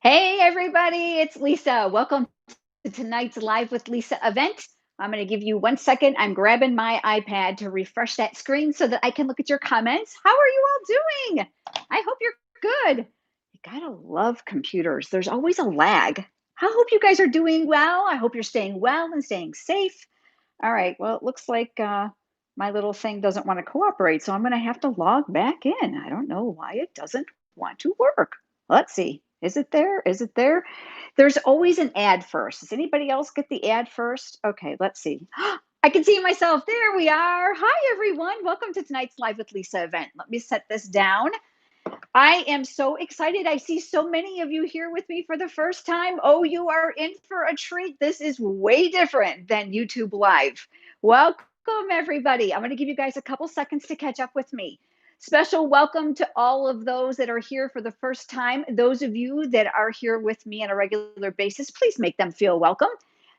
Hey, everybody, it's Lisa. Welcome to tonight's Live with Lisa event. I'm going to give you 1 second. I'm grabbing my iPad to refresh that screen so that I can look at your comments. How are you all doing? I hope you're good. You gotta love computers. There's always a lag. I hope you guys are doing well. I hope you're staying well and staying safe. All right. Well, it looks like my little thing doesn't want to cooperate, so I'm going to have to log back in. I don't know why it doesn't want to work. Let's see. Is it there? Is it there? There's always an ad first. Does anybody else get the ad first? Okay, let's see. I can see myself. There we are. Hi, everyone. Welcome to tonight's Live with Lisa event. Let me set this down. I am so excited. I see so many of you here with me for the first time. Oh, you are in for a treat. This is way different than YouTube Live. Welcome, everybody. I'm going to give you guys a couple seconds to catch up with me. Special welcome to all of those that are here for the first time. Those of you that are here with me on a regular basis, please make them feel welcome.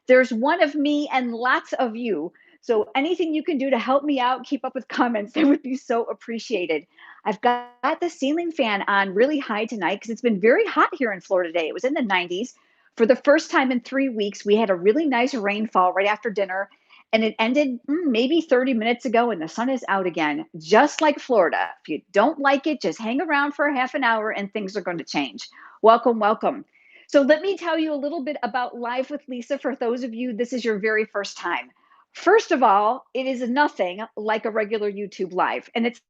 There's one of me and lots of you. So anything you can do to help me out, keep up with comments, that would be so appreciated. I've got the ceiling fan on really high tonight because it's been very hot here in Florida today. It was in the 90s. For the first time in 3 weeks, we had a really nice rainfall right after dinner, and it ended maybe 30 minutes ago, and the sun is out again, just like Florida. If you don't like it, just hang around for half an hour and things are going to change. Welcome, welcome. So let me tell you a little bit about Live with Lisa for those of you, this is your very first time. First of all, it is nothing like a regular YouTube Live, and it's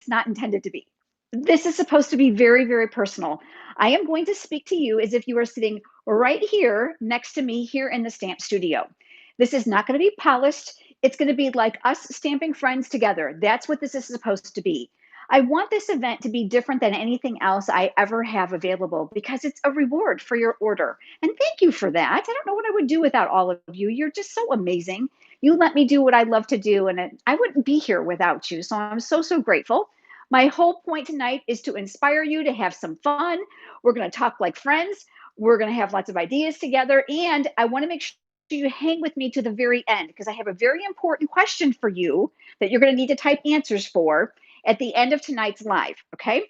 not intended to be. This is supposed to be very, very personal. I am going to speak to you as if you are sitting right here next to me here in the stamp studio. This is not going to be polished. It's going to be like us stamping friends together. That's what this is supposed to be. I want this event to be different than anything else I ever have available because it's a reward for your order. And thank you for that. I don't know what I would do without all of you. You're just so amazing. You let me do what I love to do, and I wouldn't be here without you. So I'm so, so grateful. My whole point tonight is to inspire you to have some fun. We're going to talk like friends. We're going to have lots of ideas together. And I want to make sure you hang with me to the very end because I have a very important question for you that you're going to need to type answers for at the end of tonight's live. Okay.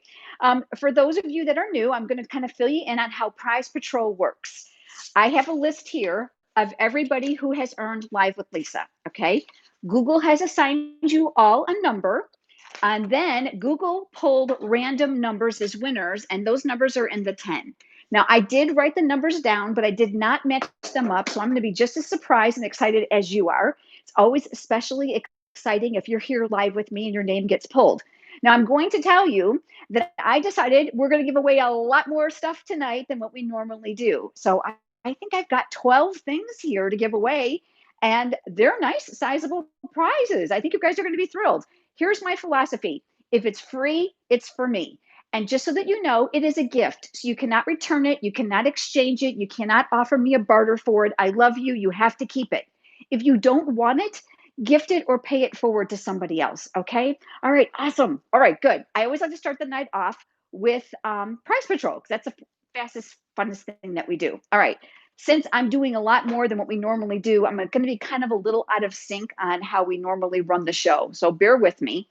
For those of you that are new, I'm going to kind of fill you in on how Prize Patrol works. I have a list here of everybody who has earned Live with Lisa. Okay. Google has assigned you all a number, and then Google pulled random numbers as winners, and those numbers are in the 10. Now, I did write the numbers down, but I did not match them up. So I'm going to be just as surprised and excited as you are. It's always especially exciting if you're here live with me and your name gets pulled. Now, I'm going to tell you that I decided we're going to give away a lot more stuff tonight than what we normally do. So I think I've got 12 things here to give away, and they're nice, sizable prizes. I think you guys are going to be thrilled. Here's my philosophy: if it's free, it's for me. And just so that you know, it is a gift. So you cannot return it, you cannot exchange it, you cannot offer me a barter for it. I love you, you have to keep it. If you don't want it, gift it or pay it forward to somebody else. Okay. All right. Awesome. All right. Good. I always like to start the night off with Prize Patrol because that's the fastest, funnest thing that we do. All right. Since I'm doing a lot more than what we normally do, I'm going to be kind of a little out of sync on how we normally run the show. So bear with me.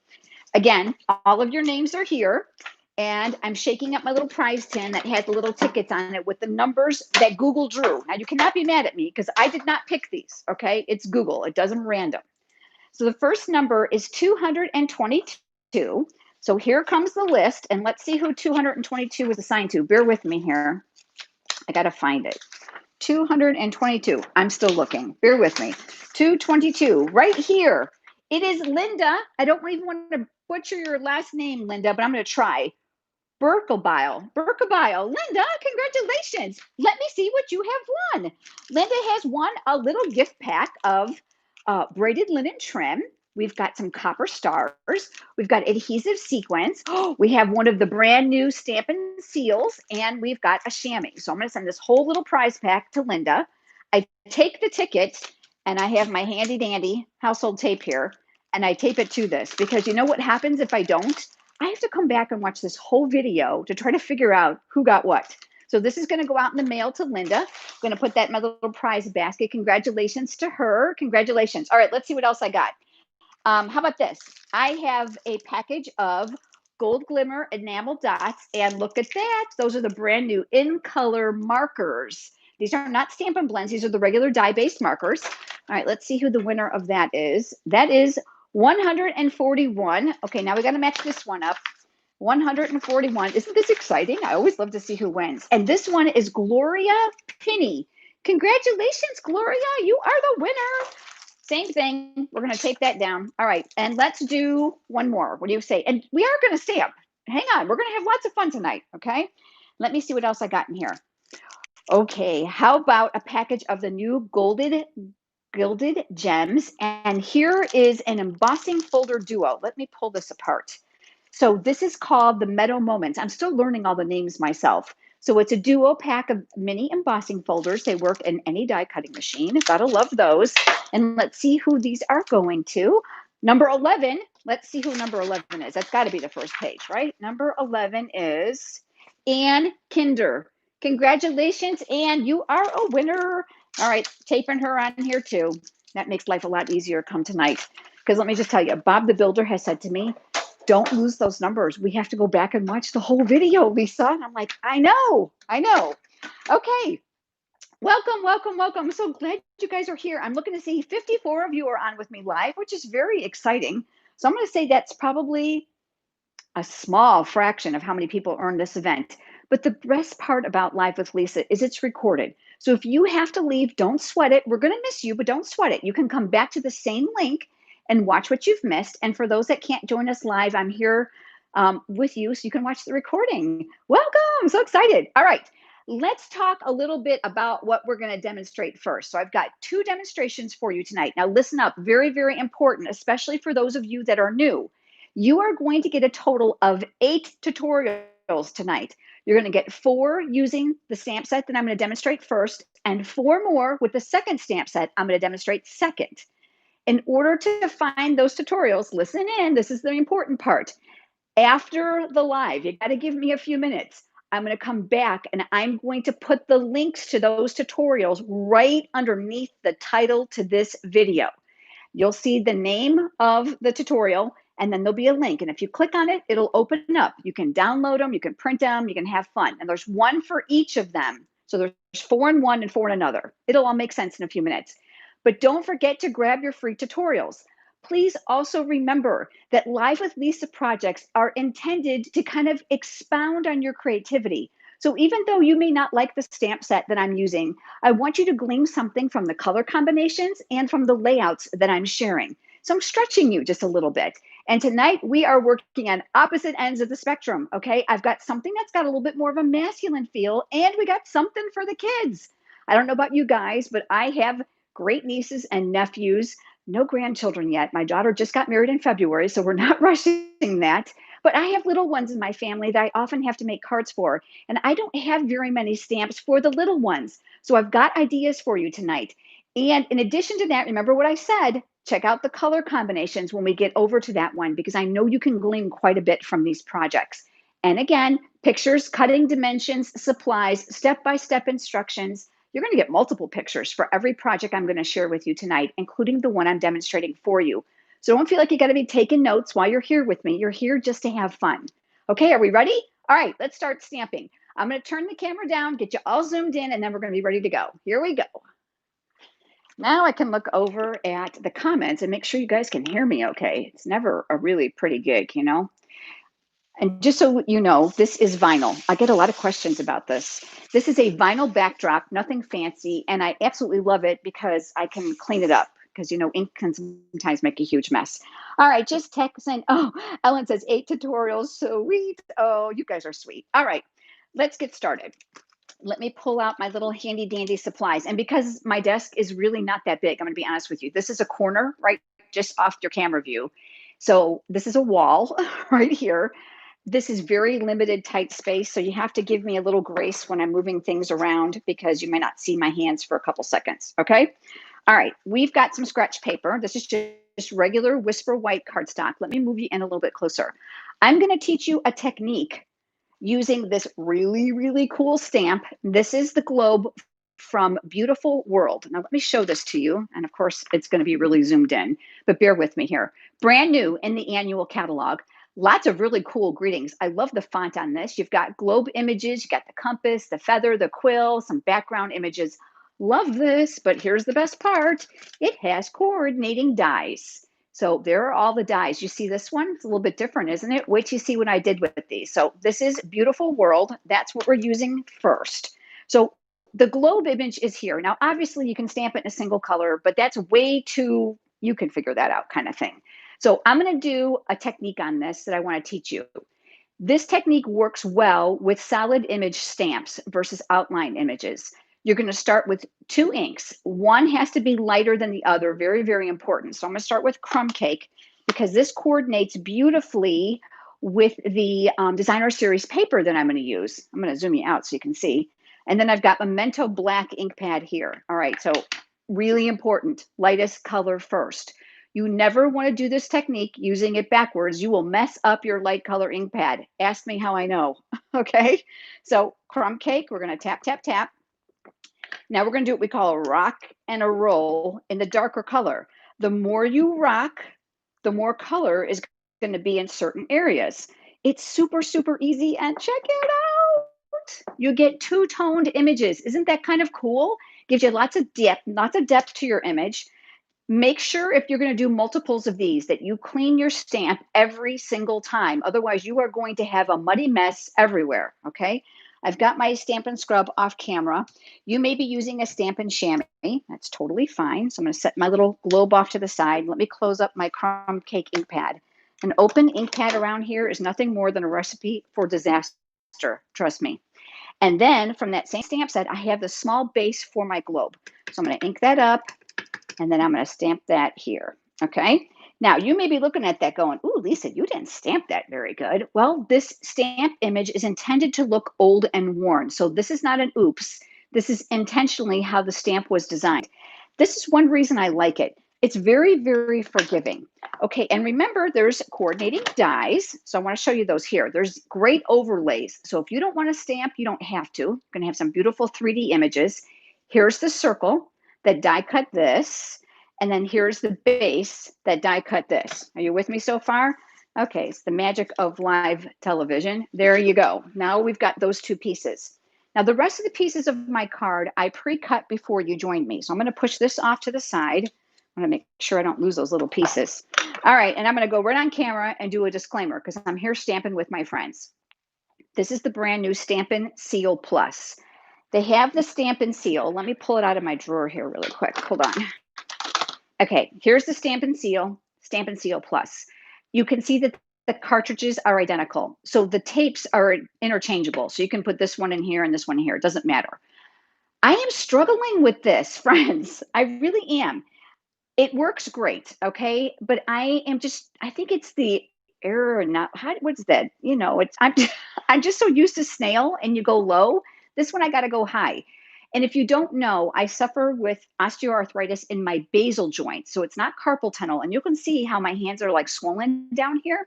Again, all of your names are here. And I'm shaking up my little prize tin that has the little tickets on it with the numbers that Google drew. Now, you cannot be mad at me because I did not pick these, okay? It's Google. It does them random. So the first number is 222. So here comes the list, and let's see who 222 was assigned to. Bear with me here. I got to find it. 222. I'm still looking. Bear with me. 222, right here. It is Linda. I don't even want to butcher your last name, Linda, but I'm going to try. Berkelbile. Linda, congratulations. Let me see what you have won. Linda has won a little gift pack of braided linen trim. We've got some copper stars. We've got adhesive sequins. We have one of the brand new Stampin' Seals, and we've got a chamois. So I'm going to send this whole little prize pack to Linda. I take the ticket, and I have my handy dandy household tape here, and I tape it to this because you know what happens if I don't? I have to come back and watch this whole video to try to figure out who got what. So this is going to go out in the mail to Linda. I'm going to put that in my little prize basket. Congratulations to her. Congratulations. All right, let's see what else I got. How about this? I have a package of Gold Glimmer enamel dots. And look at that. Those are the brand new in color markers. These are not Stampin' Blends. These are the regular die-based markers. All right, let's see who the winner of that is. That is 141. Okay, now we got to match this one up. 141. Isn't this exciting? I always love to see who wins. And this one is Gloria Pinney. Congratulations, Gloria. You are the winner. Same thing. We're going to take that down. All right. And let's do one more. What do you say? And we are going to stamp. Hang on. We're going to have lots of fun tonight. Okay. Let me see what else I got in here. Okay. How about a package of the new Gilded Gems? And here is an embossing folder duo. Let me pull this apart. So this is called the Meadow Moments. I'm still learning all the names myself. So it's a duo pack of mini embossing folders. They work in any die cutting machine. Gotta love those. And let's see who these are going to. Number 11. Let's see who number 11 is. That's got to be the first page, right? Number 11 is Ann Kinder. Congratulations, Ann. You are a winner. All right, taping her on here too. That makes life a lot easier come tonight. Because let me just tell you, Bob the Builder has said to me, don't lose those numbers. We have to go back and watch the whole video, Lisa. And I'm like, I know. Okay. Welcome, welcome, welcome. I'm so glad you guys are here. I'm looking to see 54 of you are on with me live, which is very exciting. So I'm going to say that's probably a small fraction of how many people earn this event. But the best part about Live with Lisa is it's recorded. So if you have to leave, don't sweat it. We're going to miss you, but don't sweat it. You can come back to the same link and watch what you've missed. And for those that can't join us live, I'm here with you so you can watch the recording. Welcome. I'm so excited. All right. Let's talk a little bit about what we're going to demonstrate first. So I've got 2 demonstrations for you tonight. Now listen up, very, very important, especially for those of you that are new. You are going to get a total of 8 tutorials tonight. You're going to get 4 using the stamp set that I'm going to demonstrate first, and 4 more with the second stamp set I'm going to demonstrate second. In order to find those tutorials, listen in, this is the important part. After the live, you got to give me a few minutes. I'm going to come back and I'm going to put the links to those tutorials right underneath the title to this video. You'll see the name of the tutorial and then there'll be a link. And if you click on it, it'll open up. You can download them, you can print them, you can have fun. And there's one for each of them. So there's 4 in one and 4 in another. It'll all make sense in a few minutes. But don't forget to grab your free tutorials. Please also remember that Live with Lisa projects are intended to kind of expound on your creativity. So even though you may not like the stamp set that I'm using, I want you to glean something from the color combinations and from the layouts that I'm sharing. So I'm stretching you just a little bit. And tonight we are working on opposite ends of the spectrum, okay? I've got something that's got a little bit more of a masculine feel, and we got something for the kids. I don't know about you guys, but I have great nieces and nephews, no grandchildren yet. My daughter just got married in February, so we're not rushing that. But I have little ones in my family that I often have to make cards for, and I don't have very many stamps for the little ones. So I've got ideas for you tonight. And in addition to that, remember what I said, check out the color combinations when we get over to that one, because I know you can glean quite a bit from these projects. And again, pictures, cutting dimensions, supplies, step-by-step instructions. You're going to get multiple pictures for every project I'm going to share with you tonight, including the one I'm demonstrating for you. So don't feel like you got to be taking notes while you're here with me. You're here just to have fun. Okay, are we ready? All right, let's start stamping. I'm going to turn the camera down, get you all zoomed in, and then we're going to be ready to go. Here we go. Now I can look over at the comments and make sure you guys can hear me okay. It's never a really pretty gig, you know? And just so you know, this is vinyl. I get a lot of questions about this. This is a vinyl backdrop, nothing fancy, and I absolutely love it because I can clean it up because, you know, ink can sometimes make a huge mess. All right, just texting. Oh, Ellen says 8 tutorials, sweet. Oh, you guys are sweet. All right, let's get started. Let me pull out my little handy dandy supplies. And because my desk is really not that big, I'm going to be honest with you. This is a corner, right, just off your camera view. So this is a wall right here. This is very limited, tight space. So you have to give me a little grace when I'm moving things around because you may not see my hands for a couple seconds. Okay. All right. We've got some scratch paper. This is just regular Whisper White cardstock. Let me move you in a little bit closer. I'm going to teach you a technique using this really, really cool stamp. This is the globe from Beautiful World. Now, let me show this to you. And of course, it's going to be really zoomed in, but bear with me here. Brand new in the annual catalog. Lots of really cool greetings. I love the font on this. You've got globe images, you got the compass, the feather, the quill, some background images. Love this, but here's the best part. It has coordinating dies. So there are all the dies. You see this one? It's a little bit different, isn't it? Wait till you see what I did with these. So this is Beautiful World. That's what we're using first. So the globe image is here. Now, obviously, you can stamp it in a single color, but that's way too, you can figure that out kind of thing. So I'm going to do a technique on this that I want to teach you. This technique works well with solid image stamps versus outline images. You're going to start with two inks. One has to be lighter than the other, very, very important. So I'm going to start with Crumb Cake because this coordinates beautifully with the designer series paper that I'm going to use. I'm going to zoom you out so you can see. And then I've got Memento black ink pad here. All right, so really important, lightest color first. You never want to do this technique using it backwards. You will mess up your light color ink pad. Ask me how I know. Okay. So Crumb Cake, we're going to tap, tap, tap. Now we're going to do what we call a rock and a roll in the darker color. The more you rock, the more color is going to be in certain areas. It's super, super easy. And check it out. You get two-toned images. Isn't that kind of cool? Gives you lots of depth to your image. Make sure if you're going to do multiples of these that you clean your stamp every single time. Otherwise, you are going to have a muddy mess everywhere, okay? I've got my Stampin' Scrub off camera. You may be using a Stampin' Chamois. That's totally fine. So I'm going to set my little globe off to the side. Let me close up my Crumb Cake ink pad. An open ink pad around here is nothing more than a recipe for disaster, trust me. And then from that same stamp set, I have the small base for my globe. So I'm going to ink that up. And then I'm going to stamp that here. Okay. Now you may be looking at that going, "Ooh, Lisa, you didn't stamp that very good." Well, this stamp image is intended to look old and worn. So this is not an oops. This is intentionally how the stamp was designed. This is one reason I like it. It's very, very forgiving. Okay. And remember, there's coordinating dies. So I want to show you those here. There's great overlays. So if you don't want to stamp, you don't have to. You're going to have some beautiful 3D images. Here's the circle that die cut this, and then here's the base that die cut this. Are you with me so far? Okay, it's the magic of live television. There you go. Now we've got those two pieces. Now the rest of the pieces of my card, I pre-cut before you joined me. So I'm gonna push this off to the side. I'm gonna make sure I don't lose those little pieces. All right, and I'm gonna go right on camera and do a disclaimer because I'm here stamping with my friends. This is the brand new Stampin' Seal Plus. They have the Stampin' Seal. Let me pull it out of my drawer here really quick. Hold on. Okay, here's the Stampin' Seal Plus. You can see that the cartridges are identical. So the tapes are interchangeable. So you can put this one in here and this one here. It doesn't matter. I am struggling with this, friends. I really am. It works great, okay? But I think it's the error, not what's that? I'm just so used to snail and you go low. This one I got to go high. And if you don't know, I suffer with osteoarthritis in my basal joint. So it's not carpal tunnel. And you can see how my hands are like swollen down here.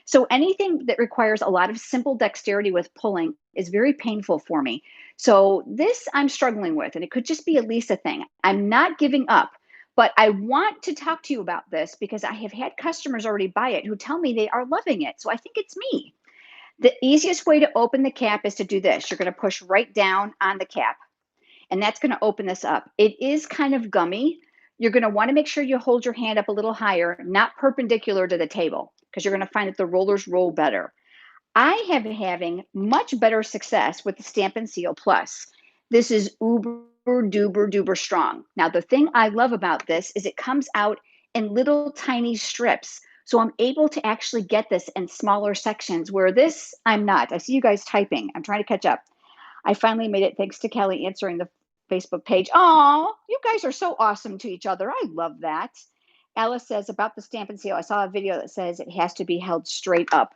So anything that requires a lot of simple dexterity with pulling is very painful for me. So this I'm struggling with, and it could just be a Lisa thing. I'm not giving up. But I want to talk to you about this because I have had customers already buy it who tell me they are loving it. So I think it's me. The easiest way to open the cap is to do this. You're going to push right down on the cap, and that's going to open this up. It is kind of gummy. You're going to want to make sure you hold your hand up a little higher, not perpendicular to the table, because you're going to find that the rollers roll better. I have been having much better success with the Stampin' Seal Plus. This is uber duper duper strong. Now, the thing I love about this is it comes out in little tiny strips. So I'm able to actually get this in smaller sections where this, I'm not. I see you guys typing. I'm trying to catch up. I finally made it thanks to Kelly answering the Facebook page. Oh, you guys are so awesome to each other. I love that. Alice says about the Stampin' Seal, I saw a video that says it has to be held straight up.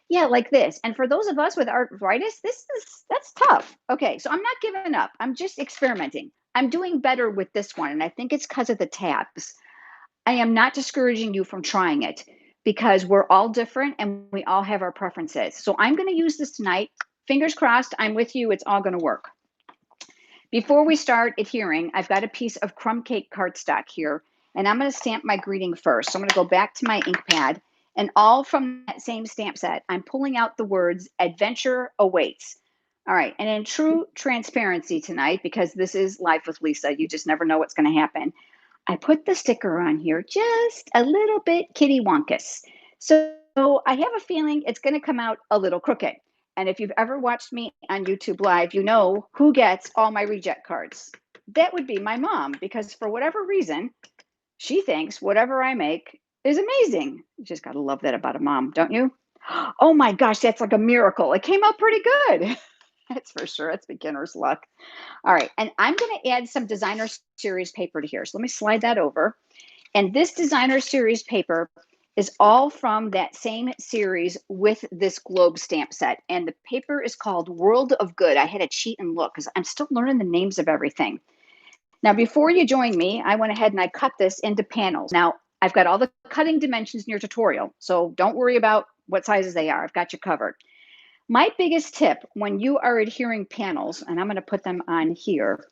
Yeah, like this. And for those of us with arthritis, that's tough. Okay, so I'm not giving up. I'm just experimenting. I'm doing better with this one, and I think it's because of the tabs. I am not discouraging you from trying it because we're all different and we all have our preferences. So I'm going to use this tonight. Fingers crossed, I'm with you. It's all going to work. Before we start adhering, I've got a piece of Crumb Cake cardstock here, and I'm going to stamp my greeting first. So I'm going to go back to my ink pad, And all from that same stamp set, I'm pulling out the words adventure awaits. All right. And in true transparency tonight, because this is Life with Lisa, you just never know what's going to happen. I put the sticker on here just a little bit kitty wonkus. So I have a feeling it's going to come out a little crooked. And if you've ever watched me on YouTube Live, you know who gets all my reject cards. That would be my mom, because for whatever reason, she thinks whatever I make is amazing. You just got to love that about a mom, don't you? Oh my gosh, that's like a miracle. It came out pretty good. That's for sure. It's beginner's luck. All right. And I'm going to add some designer series paper to here. So let me slide that over. And this designer series paper is all from that same series with this globe stamp set. And the paper is called World of Good. I had to cheat and look because I'm still learning the names of everything. Now, before you join me, I went ahead and I cut this into panels. Now, I've got all the cutting dimensions in your tutorial, so don't worry about what sizes they are. I've got you covered. My biggest tip when you are adhering panels, and I'm going to put them on here,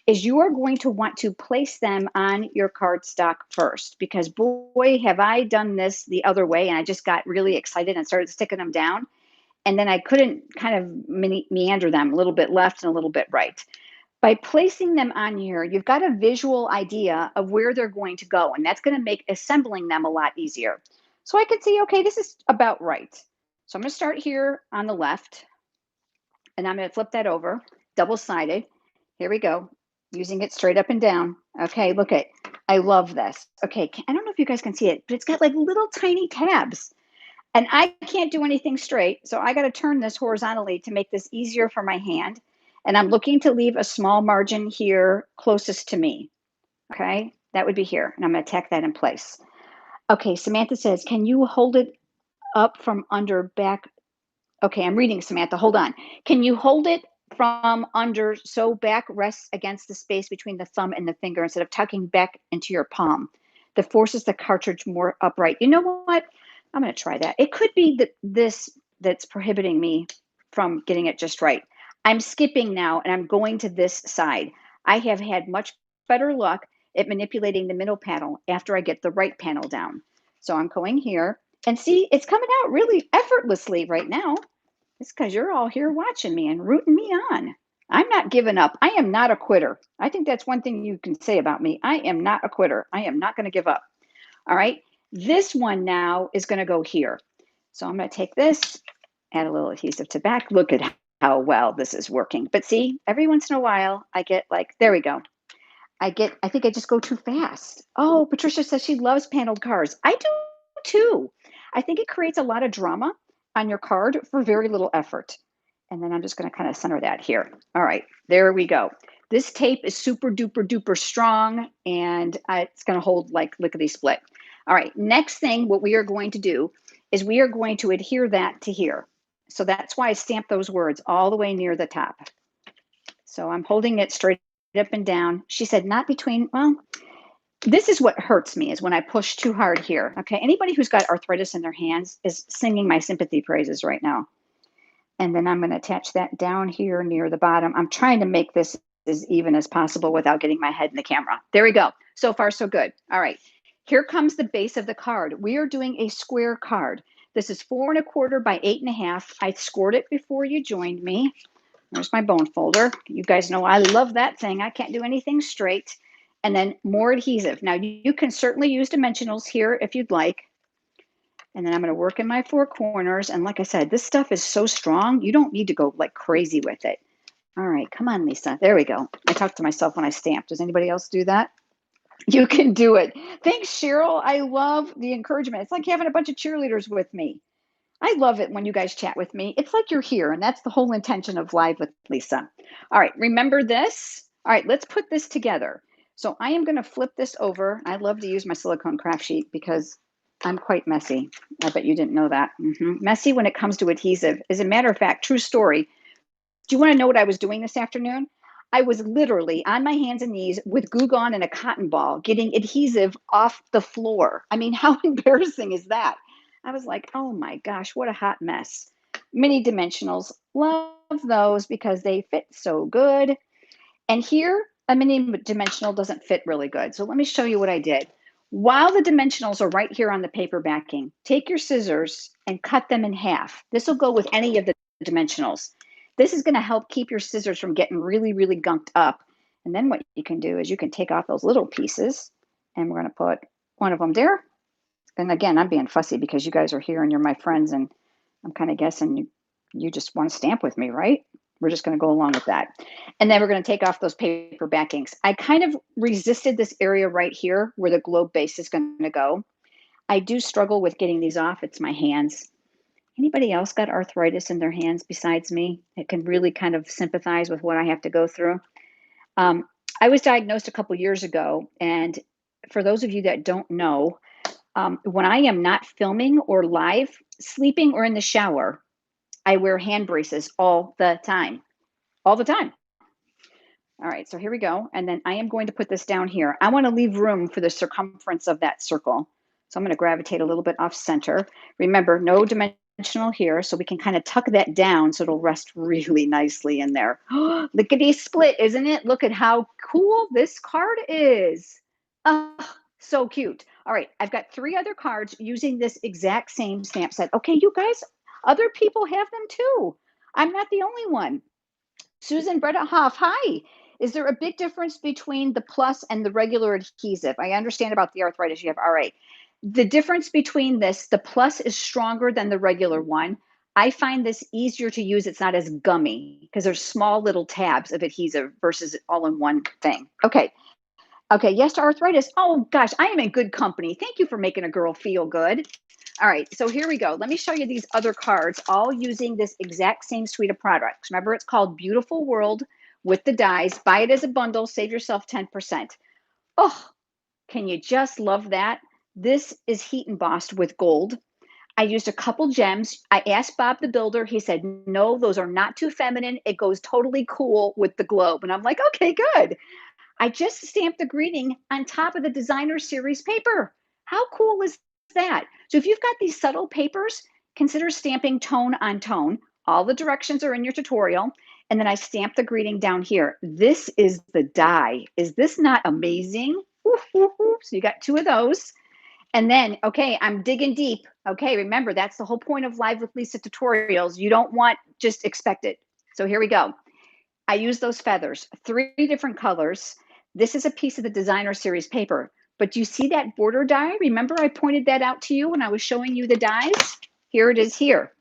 is you are going to want to place them on your cardstock first, because boy, have I done this the other way, and I just got really excited and started sticking them down, and then I couldn't kind of meander them, a little bit left and a little bit right. By placing them on here, you've got a visual idea of where they're going to go, and that's going to make assembling them a lot easier. So I can see, okay, this is about right. So I'm going to start here on the left, and I'm going to flip that over, double-sided. Here we go, using it straight up and down. Okay, look at, I love this. Okay, I don't know if you guys can see it, but it's got like little tiny tabs. And I can't do anything straight, so I got to turn this horizontally to make this easier for my hand. And I'm looking to leave a small margin here closest to me. Okay, that would be here. And I'm going to tack that in place. Okay, Samantha says, can you hold it up from under back? Okay, I'm reading, Samantha. Hold on. Can you hold it from under so back rests against the space between the thumb and the finger instead of tucking back into your palm? That forces the cartridge more upright. You know what? I'm going to try that. It could be that this that's prohibiting me from getting it just right. I'm skipping now and I'm going to this side. I have had much better luck at manipulating the middle panel after I get the right panel down. So I'm going here and see, it's coming out really effortlessly right now. It's because you're all here watching me and rooting me on. I'm not giving up. I am not a quitter. I think that's one thing you can say about me. I am not a quitter. I am not going to give up. All right. This one now is going to go here. So I'm going to take this, add a little adhesive to back. Look at how well this is working. But see, every once in a while, I get like, there we go. I think I just go too fast. Oh, Patricia says she loves paneled cards. I do too. I think it creates a lot of drama on your card for very little effort. And then I'm just going to kind of center that here. All right, there we go. This tape is super duper duper strong, and it's going to hold like lickety split. All right, next thing, what we are going to do is we are going to adhere that to here. So that's why I stamped those words all the way near the top. So I'm holding it straight up and down. She said, not between, well, this is what hurts me is when I push too hard here. Okay, anybody who's got arthritis in their hands is singing my sympathy praises right now. And then I'm going to attach that down here near the bottom. I'm trying to make this as even as possible without getting my head in the camera. There we go. So far, so good. All right, here comes the base of the card. We are doing a square card. This is 4 1/4 by 8 1/2. I scored it before you joined me. There's my bone folder. You guys know I love that thing. I can't do anything straight. And then more adhesive. Now you can certainly use dimensionals here if you'd like. And then I'm going to work in my 4 corners. And like I said, this stuff is so strong, you don't need to go like crazy with it. All right, come on, Lisa. There we go. I talk to myself when I stamp. Does anybody else do that? You can do it. Thanks, Cheryl. I love the encouragement. It's like having a bunch of cheerleaders with me. I love it when you guys chat with me. It's like you're here, and that's the whole intention of Live with Lisa. All right, remember this? All right, let's put this together. So I am going to flip this over. I love to use my silicone craft sheet because I'm quite messy. I bet you didn't know that. Messy when it comes to adhesive. As a matter of fact, true story. Do you want to know what I was doing this afternoon? I was literally on my hands and knees with Goo Gone and a cotton ball getting adhesive off the floor. I mean, how embarrassing is that? I was like, oh my gosh, what a hot mess. Mini dimensionals, love those because they fit so good. And here, a mini dimensional doesn't fit really good. So let me show you what I did. While the dimensionals are right here on the paper backing, take your scissors and cut them in half. This will go with any of the dimensionals. This is going to help keep your scissors from getting really, really gunked up. And then what you can do is you can take off those little pieces, and we're going to put one of them there. And again, I'm being fussy because you guys are here and you're my friends, and I'm kind of guessing you just want to stamp with me, right? We're just going to go along with that. And then we're going to take off those paper backings. I kind of resisted this area right here where the globe base is going to go. I do struggle with getting these off. It's my hands. Anybody else got arthritis in their hands besides me? It can really kind of sympathize with what I have to go through. I was diagnosed a couple years ago, and for those of you that don't know, when I am not filming or live, sleeping, or in the shower, I wear hand braces all the time. All the time. All right, so here we go. And then I am going to put this down here. I want to leave room for the circumference of that circle. So I'm going to gravitate a little bit off center. Remember, no dimensional here, so we can kind of tuck that down so it'll rest really nicely in there. Lickety split, isn't it? Look at how cool this card is. So cute. All right, I've got 3 other cards using this exact same stamp set. Okay, you guys, other people have them too. I'm not the only one. Susan Bretta Hoff, hi. Is there a big difference between the plus and the regular adhesive? I understand about the arthritis you have. All right. The difference between this, the plus is stronger than the regular one. I find this easier to use. It's not as gummy because there's small little tabs of adhesive versus all in one thing. Okay. Okay. Yes to arthritis. Oh gosh, I am in good company. Thank you for making a girl feel good. All right, so here we go. Let me show you these other cards, all using this exact same suite of products. Remember, it's called Beautiful World with the dies. Buy it as a bundle, save yourself 10%. Oh, can you just love that? This is heat embossed with gold. I used a couple gems. I asked Bob the builder. He said, no, those are not too feminine. It goes totally cool with the globe. And I'm like, okay, good. I just stamped the greeting on top of the designer series paper. How cool is that? So if you've got these subtle papers, consider stamping tone on tone. All the directions are in your tutorial. And then I stamped the greeting down here. This is the die. Is this not amazing? So you got 2 of those. And then, okay, I'm digging deep. Okay, remember, that's the whole point of Live with Lisa tutorials. You don't want just expect it. So here we go. I use those feathers, 3 different colors. This is a piece of the designer series paper, but do you see that border die? Remember I pointed that out to you when I was showing you the dies? Here it is here.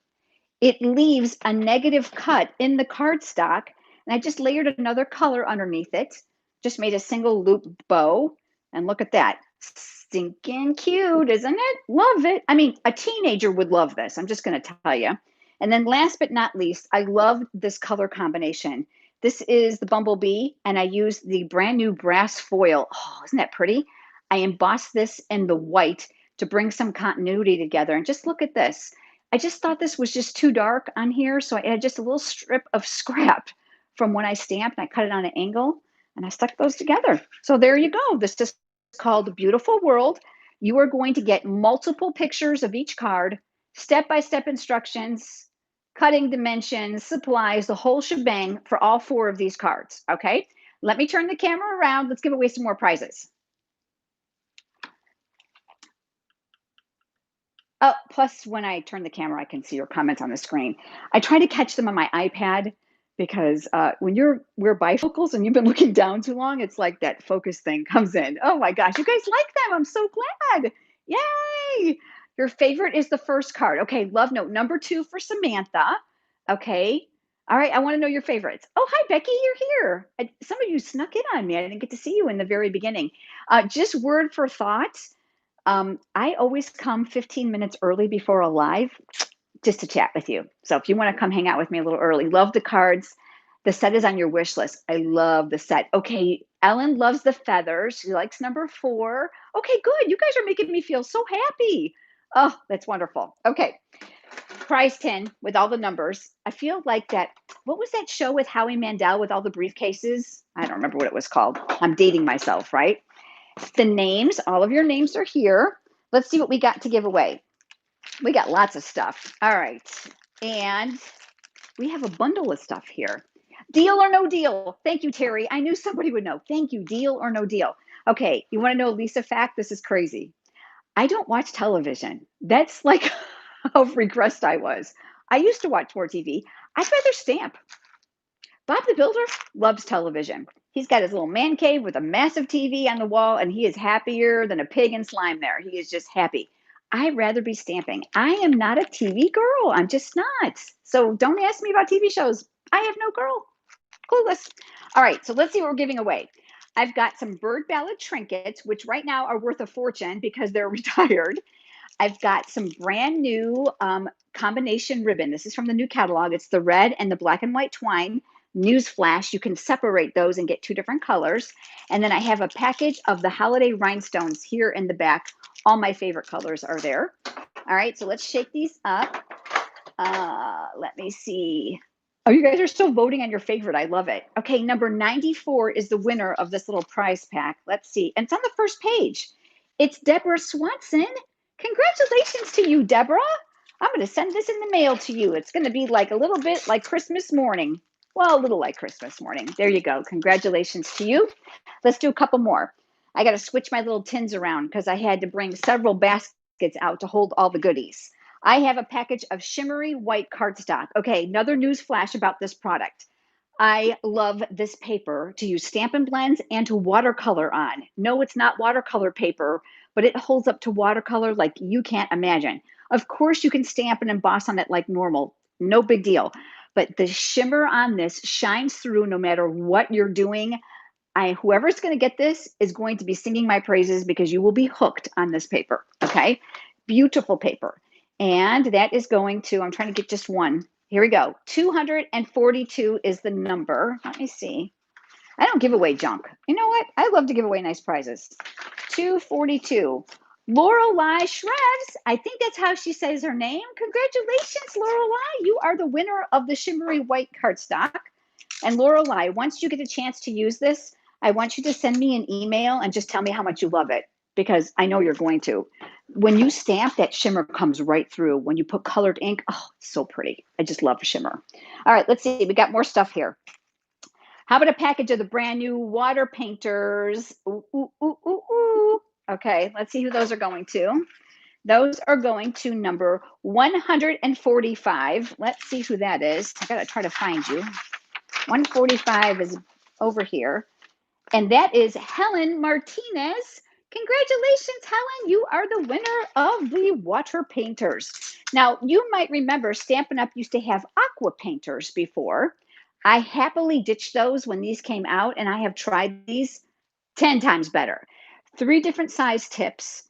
It leaves a negative cut in the cardstock, and I just layered another color underneath it, just made a single loop bow, and look at that. Stinking cute, isn't it? Love it. I mean, a teenager would love this. I'm just going to tell you. And then last but not least, I love this color combination. This is the Bumblebee, and I used the brand new brass foil. Oh, isn't that pretty? I embossed this in the white to bring some continuity together. And just look at this. I just thought this was just too dark on here, so I added just a little strip of scrap from when I stamped, and I cut it on an angle, and I stuck those together. So there you go. This is called Beautiful World. You are going to get multiple pictures of each card, step-by-step instructions, cutting dimensions, supplies, the whole shebang for all 4 of these cards, okay? Let me turn the camera around. Let's give away some more prizes. Oh, plus when I turn the camera, I can see your comments on the screen. I try to catch them on my iPad because when we're bifocals and you've been looking down too long, it's like that focus thing comes in. Oh my gosh, you guys like them. I'm so glad. Yay. Your favorite is the first card. Okay, love note number 2 for Samantha. Okay. All right, I want to know your favorites. Oh, hi, Becky, you're here. Some of you snuck in on me. I didn't get to see you in the very beginning. Just word for thought. I always come 15 minutes early before a live just to chat with you. So if you want to come hang out with me a little early, love the cards. The set is on your wish list. I love the set. Okay, Ellen loves the feathers. She likes number 4. Okay, good. You guys are making me feel so happy. Oh, that's wonderful. Okay, prize 10 with all the numbers. I feel like that. What was that show with Howie Mandel with all the briefcases? I don't remember what it was called. I'm dating myself, right? The names, all of your names are here. Let's see what we got to give away. We got lots of stuff. All right. And we have a bundle of stuff here. Deal or no deal? Thank you, Terry. I knew somebody would know. Thank you. Deal or no deal? Okay, you want to know Lisa fact? This is crazy. I don't watch television. That's like how regressed I was. I used to watch more TV. I'd rather stamp. Bob the Builder loves television. He's got his little man cave with a massive TV on the wall, and he is happier than a pig in slime there. He is just happy. I'd rather be stamping. I am not a TV girl. I'm just not. So don't ask me about TV shows. I have no girl. Clueless. All right, so let's see what we're giving away. I've got some bird ballad trinkets, which right now are worth a fortune because they're retired. I've got some brand new combination ribbon. This is from the new catalog. It's the red and the black and white twine. Newsflash, you can separate those and get two different colors. And then I have a package of the holiday rhinestones here in the back. All my favorite colors are there. All right, so let's shake these up. Let me see. Oh, you guys are still voting on your favorite. I love it. Okay, number 94 is the winner of this little prize pack. Let's see. And it's on the first page. It's Deborah Swanson. Congratulations to you, Deborah. I'm going to send this in the mail to you. It's going to be like a little bit like Christmas morning. Well, a little like Christmas morning. There you go. Congratulations to you. Let's do a couple more. I got to switch my little tins around because I had to bring several baskets out to hold all the goodies. I have a package of shimmery white cardstock. Okay, another news flash about this product. I love this paper to use Stampin' Blends and to watercolor on. No, it's not watercolor paper, but it holds up to watercolor like you can't imagine. Of course, you can stamp and emboss on it like normal. No big deal. But the shimmer on this shines through no matter what you're doing. Whoever's going to get this is going to be singing my praises because you will be hooked on this paper. Okay, beautiful paper. And that is going to, I'm trying to get just one. Here we go. 242 is the number. Let me see. I don't give away junk. You know what? I love to give away nice prizes. 242. Lorelei Shrevs. I think that's how she says her name. Congratulations, Lorelei. You are the winner of the shimmery white cardstock. And Lorelei, once you get a chance to use this, I want you to send me an email and just tell me how much you love it, because I know you're going to. When you stamp, that shimmer comes right through. When you put colored ink, oh, it's so pretty. I just love shimmer. All right, let's see. We got more stuff here. How about a package of the brand new water painters? Ooh, ooh, ooh, ooh, ooh. Okay, let's see who those are going to. Those are going to number 145. Let's see who that is. I got to try to find you. 145 is over here. And that is Helen Martinez. Congratulations, Helen. You are the winner of the water painters. Now, you might remember Stampin' Up! Used to have aqua painters before. I happily ditched those when these came out, and I have tried these 10 times better. 3 different size tips.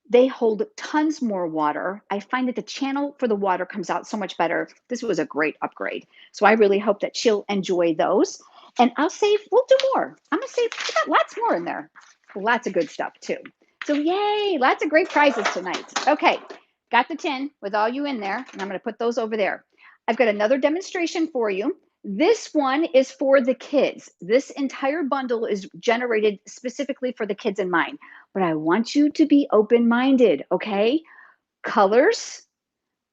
They hold tons more water. I find that the channel for the water comes out so much better. This was a great upgrade. So I really hope that she'll enjoy those. And we'll do more. I'm going to save, we got lots more in there. Lots of good stuff too. So yay, lots of great prizes tonight. Okay, got the tin with all you in there, and I'm going to put those over there. I've got another demonstration for you. This one is for the kids. This entire bundle is generated specifically for the kids in mind. But I want you to be open-minded, okay? Colors,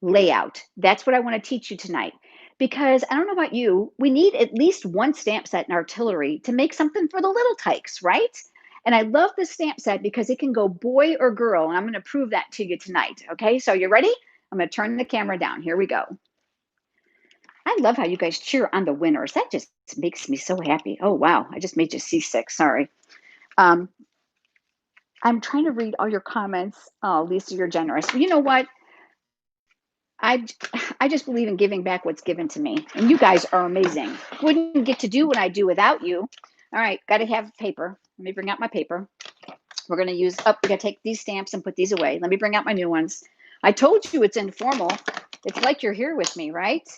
layout. That's what I want to teach you tonight. Because I don't know about you, we need at least one stamp set in Artillery to make something for the little tykes, right? And I love this stamp set because it can go boy or girl, and I'm going to prove that to you tonight, okay? So you ready? I'm going to turn the camera down. Here we go. I love how you guys cheer on the winners. That just makes me so happy. Oh, wow. I just made you seasick. Sorry. I'm trying to read all your comments. Oh, Lisa, you're generous. You know what? I just believe in giving back what's given to me. And you guys are amazing. Wouldn't get to do what I do without you. All right. Got to have paper. Let me bring out my paper. We're going to use up. We got to take these stamps and put these away. Let me bring out my new ones. I told you it's informal. It's like you're here with me, right?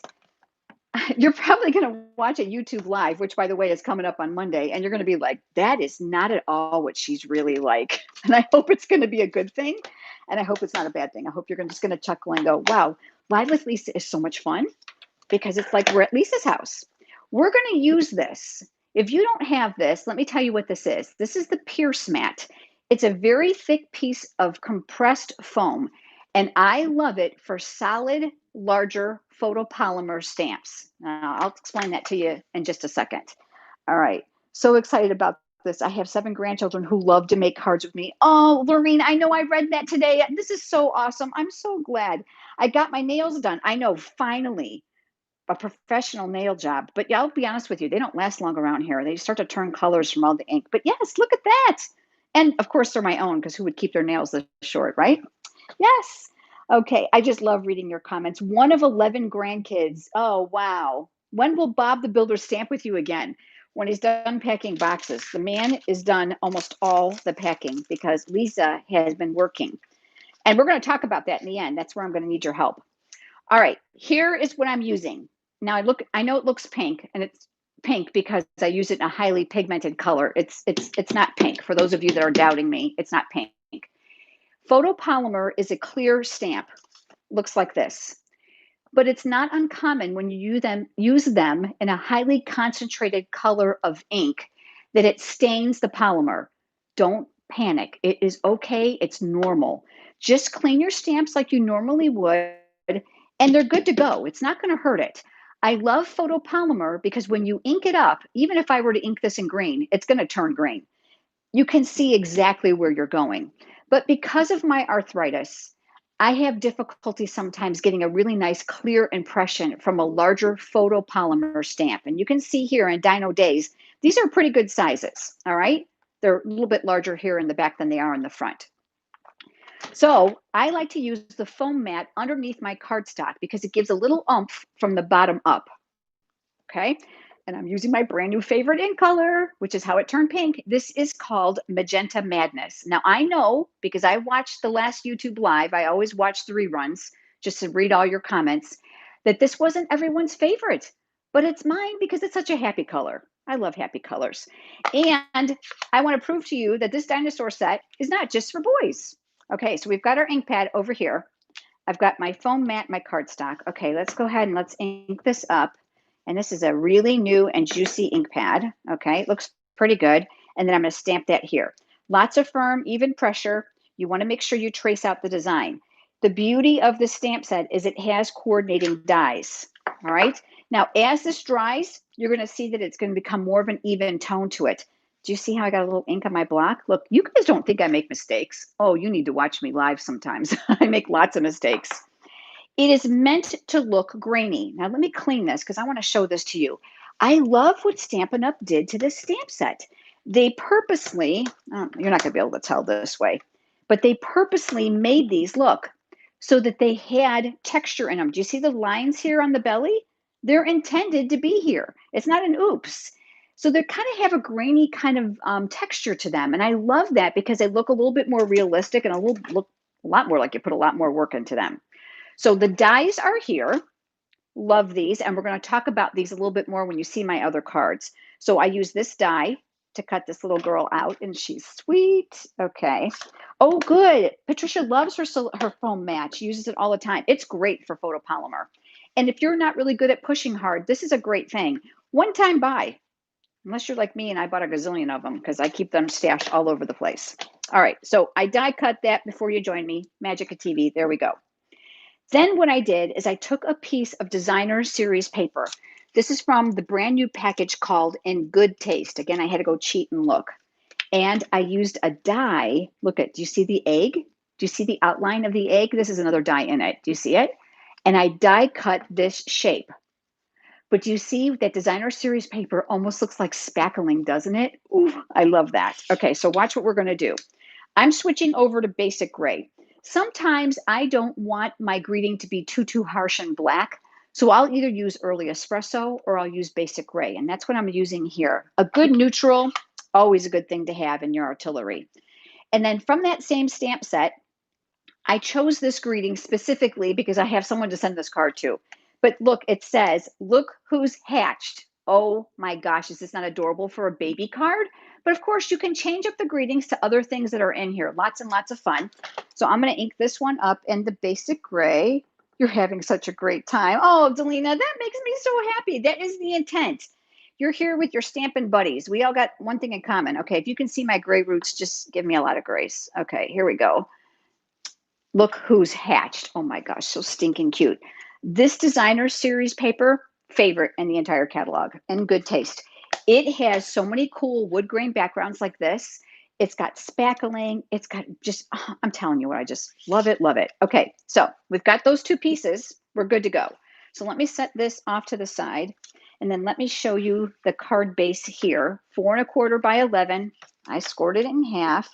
You're probably going to watch a YouTube live, which by the way is coming up on Monday, and you're going to be like, that is not at all what she's really like. And I hope it's going to be a good thing. And I hope it's not a bad thing. I hope you're just going to chuckle and go, wow, Live with Lisa is so much fun because it's like we're at Lisa's house. We're going to use this. If you don't have this, let me tell you what this is. This is the Pierce mat. It's a very thick piece of compressed foam. And I love it for solid, larger photopolymer stamps. I'll explain that to you in just a second. All right. So excited about this. I have 7 grandchildren who love to make cards with me. Oh, Lorene, I know I read that today. This is so awesome. I'm so glad. I got my nails done. I know, finally, a professional nail job. But yeah, I'll be honest with you, they don't last long around here. They start to turn colors from all the ink. But yes, look at that. And of course, they're my own, because who would keep their nails this short, right? Yes. Okay. I just love reading your comments. One of 11 grandkids. Oh, wow. When will Bob the Builder stamp with you again? When he's done packing boxes. The man is done almost all the packing because Lisa has been working. And we're going to talk about that in the end. That's where I'm going to need your help. All right. Here is what I'm using. Now I know it looks pink, and it's pink because I use it in a highly pigmented color. It's not pink. For those of you that are doubting me, it's not pink. Photopolymer is a clear stamp, looks like this, but it's not uncommon when you use them in a highly concentrated color of ink that it stains the polymer. Don't panic. It is okay. It's normal. Just clean your stamps like you normally would, and they're good to go. It's not going to hurt it. I love photopolymer because when you ink it up, even if I were to ink this in green, it's going to turn green. You can see exactly where you're going. But because of my arthritis, I have difficulty sometimes getting a really nice clear impression from a larger photopolymer stamp. And you can see here in Dino Days, these are pretty good sizes, all right? They're a little bit larger here in the back than they are in the front. So I like to use the foam mat underneath my cardstock because it gives a little oomph from the bottom up. Okay. And I'm using my brand new favorite ink color, which is how it turned pink. This is called Magenta Madness. Now, I know because I watched the last YouTube live, I always watch the reruns just to read all your comments, that this wasn't everyone's favorite, but it's mine because it's such a happy color. I love happy colors. And I want to prove to you that this dinosaur set is not just for boys. Okay, so we've got our ink pad over here. I've got my foam mat, my cardstock. Okay, let's go ahead and let's ink this up. And this is a really new and juicy ink pad. Okay, it looks pretty good. And then I'm going to stamp that here. Lots of firm, even pressure. You want to make sure you trace out the design. The beauty of the stamp set is it has coordinating dies. All right. Now, as this dries, you're going to see that it's going to become more of an even tone to it. Do you see how I got a little ink on my block? Look, you guys don't think I make mistakes. Oh, you need to watch me live sometimes. I make lots of mistakes. It is meant to look grainy. Now, let me clean this because I want to show this to you. I love what Stampin' Up! Did to this stamp set. They purposely, you're not going to be able to tell this way, but they purposely made these look so that they had texture in them. Do you see the lines here on the belly? They're intended to be here. It's not an oops. So they kind of have a grainy kind of texture to them. And I love that because they look a little bit more realistic and look a lot more like you put a lot more work into them. So the dies are here. Love these. And we're going to talk about these a little bit more when you see my other cards. So I use this die to cut this little girl out, and she's sweet. Okay. Oh, good. Patricia loves her foam mat. She uses it all the time. It's great for photopolymer. And if you're not really good at pushing hard, this is a great thing. One time buy, unless you're like me and I bought a gazillion of them because I keep them stashed all over the place. All right. So I die cut that before you join me. Magic of TV. There we go. Then what I did is I took a piece of designer series paper. This is from the brand new package called In Good Taste. Again, I had to go cheat and look. And I used a die. Look at, do you see the egg? Do you see the outline of the egg? This is another die in it. Do you see it? And I die cut this shape. But do you see that designer series paper almost looks like spackling, doesn't it? Ooh, I love that. Okay, so watch what we're going to do. I'm switching over to basic gray. Sometimes I don't want my greeting to be too harsh and black. So I'll either use early espresso or I'll use basic gray. And that's what I'm using here. A good neutral, always a good thing to have in your artillery. And then from that same stamp set, I chose this greeting specifically because I have someone to send this card to. But look, it says, look who's hatched. Oh my gosh, is this not adorable for a baby card? But of course, you can change up the greetings to other things that are in here. Lots and lots of fun. So I'm going to ink this one up in the basic gray. You're having such a great time. Oh, Delina, that makes me so happy. That is the intent. You're here with your Stampin' buddies. We all got one thing in common. Okay, if you can see my gray roots, just give me a lot of grace. Okay, here we go. Look who's hatched. Oh my gosh, so stinking cute. This designer series paper, favorite in the entire catalog, and good taste. It has so many cool wood grain backgrounds like this. It's got spackling. It's got just, I'm telling you what, I just love it, love it. Okay, so we've got those two pieces. We're good to go. So let me set this off to the side. And then let me show you the card base here. 4¼ by 11. I scored it in half.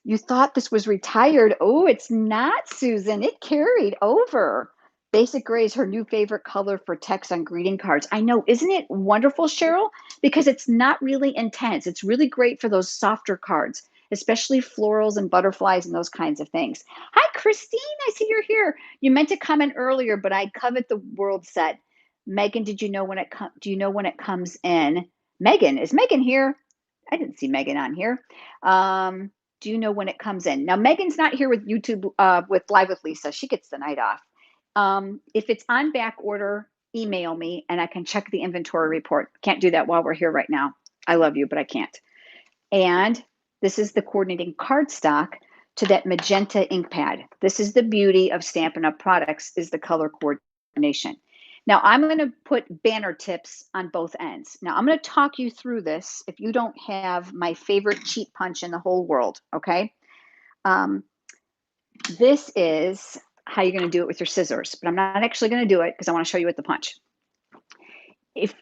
You thought this was retired. Oh, it's not, Susan. It carried over. Basic gray is her new favorite color for text on greeting cards. I know. Isn't it wonderful, Cheryl? Because it's not really intense. It's really great for those softer cards, especially florals and butterflies and those kinds of things. Hi, Christine. I see you're here. You meant to comment earlier, but I covet the world set. Megan, did you know when do you know when it comes in? Megan, is Megan here? I didn't see Megan on here. Do you know when it comes in? Now, Megan's not here with YouTube, with Live with Lisa. She gets the night off. If it's on back order, email me and I can check the inventory report. Can't do that while we're here right now. I love you, but I can't. And this is the coordinating cardstock to that magenta ink pad. This is the beauty of Stampin' Up! Products, is the color coordination. Now I'm going to put banner tips on both ends. Now I'm going to talk you through this if you don't have my favorite cheat punch in the whole world, okay? Um, this is how you're going to do it with your scissors, but I'm not actually going to do it because I want to show you with the punch. If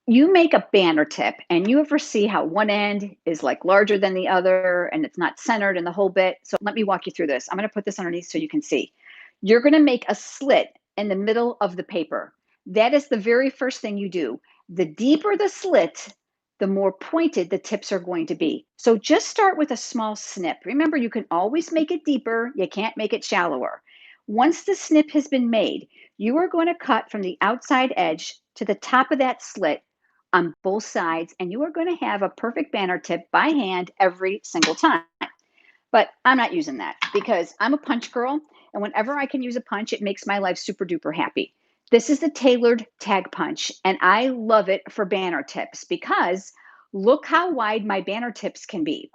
you make a banner tip and you ever see how one end is like larger than the other and it's not centered in the whole bit. So let me walk you through this. I'm going to put this underneath so you can see. You're going to make a slit in the middle of the paper. That is the very first thing you do. The deeper the slit, the more pointed the tips are going to be. So just start with a small snip. Remember, you can always make it deeper. You can't make it shallower. Once the snip has been made, you are going to cut from the outside edge to the top of that slit on both sides, and you are going to have a perfect banner tip by hand every single time. But I'm not using that because I'm a punch girl, and whenever I can use a punch, it makes my life super duper happy. This is the tailored tag punch, and I love it for banner tips because look how wide my banner tips can be.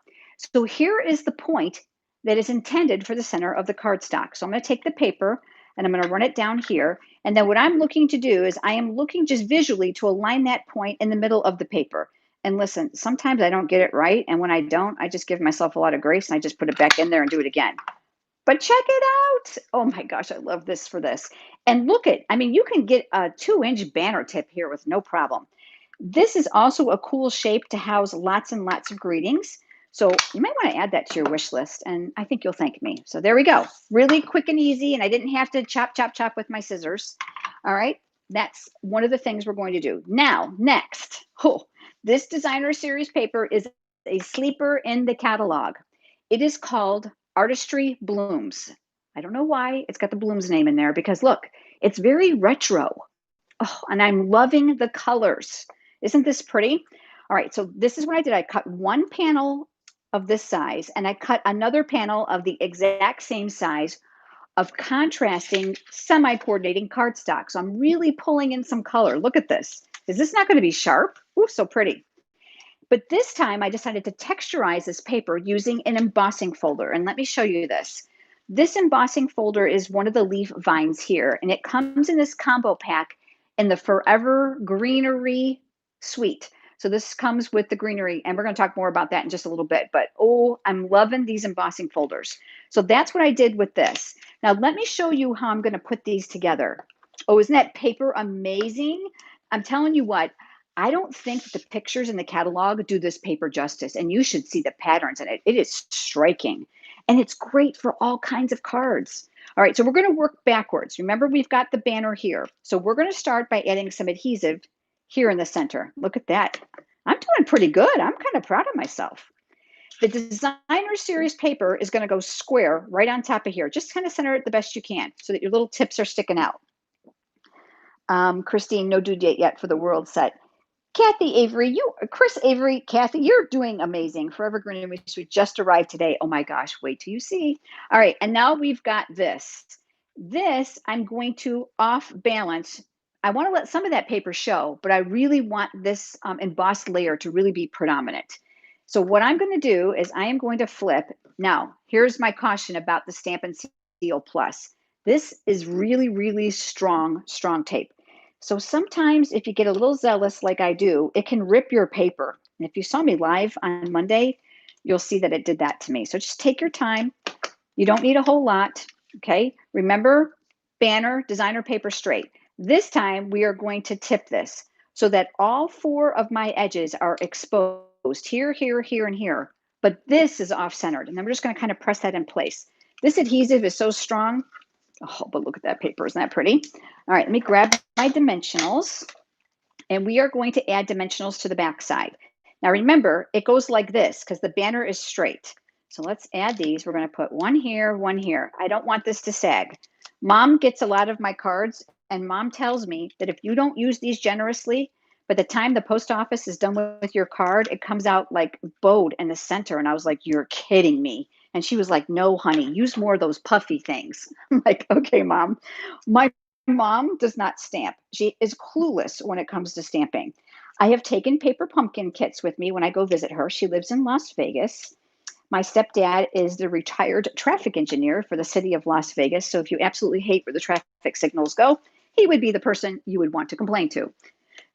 So here is the point that is intended for the center of the cardstock. So I'm going to take the paper and I'm going to run it down here. And then what I'm looking to do is I am looking just visually to align that point in the middle of the paper. And listen, sometimes I don't get it right. And when I don't, I just give myself a lot of grace and I just put it back in there and do it again. But check it out. Oh my gosh, I love this for this. And look at, I mean, you can get a 2-inch banner tip here with no problem. This is also a cool shape to house lots and lots of greetings. So you might want to add that to your wish list, and I think you'll thank me. So there we go. Really quick and easy, and I didn't have to chop, chop, chop with my scissors. All right, that's one of the things we're going to do. Now, next, this designer series paper is a sleeper in the catalog. It is called Artistry Blooms. I don't know why it's got the Blooms name in there because look, it's very retro. Oh, and I'm loving the colors. Isn't this pretty? All right, so this is what I did. I cut one panel of this size and I cut another panel of the exact same size of contrasting semi-coordinating cardstock. So I'm really pulling in some color. Look at this. Is this not going to be sharp? Ooh, so pretty. But this time I decided to texturize this paper using an embossing folder. And let me show you this. This embossing folder is one of the leaf vines here, and it comes in this combo pack in the Forever Greenery suite. So this comes with the greenery, and we're going to talk more about that in just a little bit. But oh, I'm loving these embossing folders. So that's what I did with this. Now let me show you how I'm going to put these together. Oh, isn't that paper amazing? I'm telling you what, I don't think the pictures in the catalog do this paper justice, and you should see the patterns in it. It is striking, and it's great for all kinds of cards. All right, so we're going to work backwards. Remember, we've got the banner here. So we're going to start by adding some adhesive here in the center. Look at that. I'm doing pretty good. I'm kind of proud of myself. The designer series paper is going to go square right on top of here. Just kind of center it the best you can so that your little tips are sticking out. Christine, no due date yet for the world set. Kathy Avery, Chris Avery, Kathy, you're doing amazing. Forever Greenery Suite just arrived today. Oh my gosh, wait till you see. All right, and now we've got this. This I'm going to off balance. I want to let some of that paper show, but I really want this embossed layer to really be predominant. So what I'm going to do is I am going to flip. Now, here's my caution about the Stampin' Seal Plus. This is really, really strong, strong tape. So sometimes if you get a little zealous like I do, it can rip your paper. And if you saw me live on Monday, you'll see that it did that to me. So just take your time. You don't need a whole lot, okay? Remember, banner, designer paper straight. This time we are going to tip this so that all 4 of my edges are exposed here, here, here, and here. But this is off-centered, and then we're just going to kind of press that in place. This adhesive is so strong. Oh, but look at that paper. Isn't that pretty? All right, let me grab my dimensionals, and we are going to add dimensionals to the back side. Now remember, it goes like this because the banner is straight. So let's add these. We're going to put one here, one here. I don't want this to sag. Mom gets a lot of my cards, and Mom tells me that if you don't use these generously, by the time the post office is done with your card, it comes out like bowed in the center. And I was like, you're kidding me. And she was like, no, honey, use more of those puffy things. I'm like, okay, Mom. My mom does not stamp. She is clueless when it comes to stamping. I have taken paper pumpkin kits with me when I go visit her. She lives in Las Vegas. My stepdad is the retired traffic engineer for the city of Las Vegas. So if you absolutely hate where the traffic signals go, he would be the person you would want to complain to.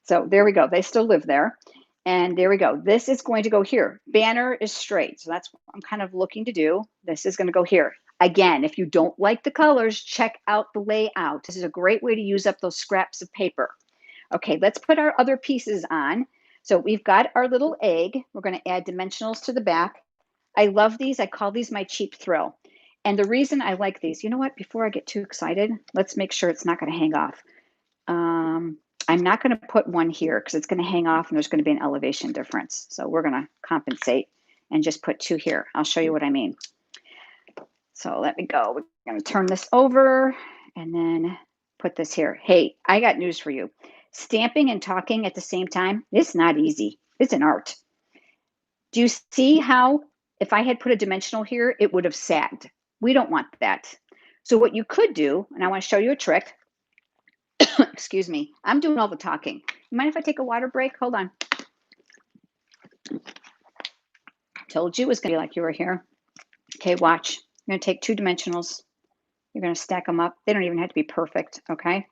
So there we go. They still live there. And there we go. This is going to go here. Banner is straight. So that's what I'm kind of looking to do. This is going to go here. Again, if you don't like the colors, check out the layout. This is a great way to use up those scraps of paper. Okay, let's put our other pieces on. So we've got our little egg. We're going to add dimensionals to the back. I love these. I call these my cheap thrill. And the reason I like these, you know what? Before I get too excited, let's make sure it's not going to hang off. I'm not going to put one here because it's going to hang off and there's going to be an elevation difference. So we're going to compensate and just put 2 here. I'll show you what I mean. So let me go. We're going to turn this over and then put this here. Hey, I got news for you. Stamping and talking at the same time, it's not easy. It's an art. Do you see how if I had put a dimensional here, it would have sagged? We don't want that. So what you could do, and I want to show you a trick. Excuse me. I'm doing all the talking. You mind if I take a water break? Hold on. Told you it was going to be like you were here. Okay, watch. You're going to take 2 dimensionals. You're going to stack them up. They don't even have to be perfect, okay?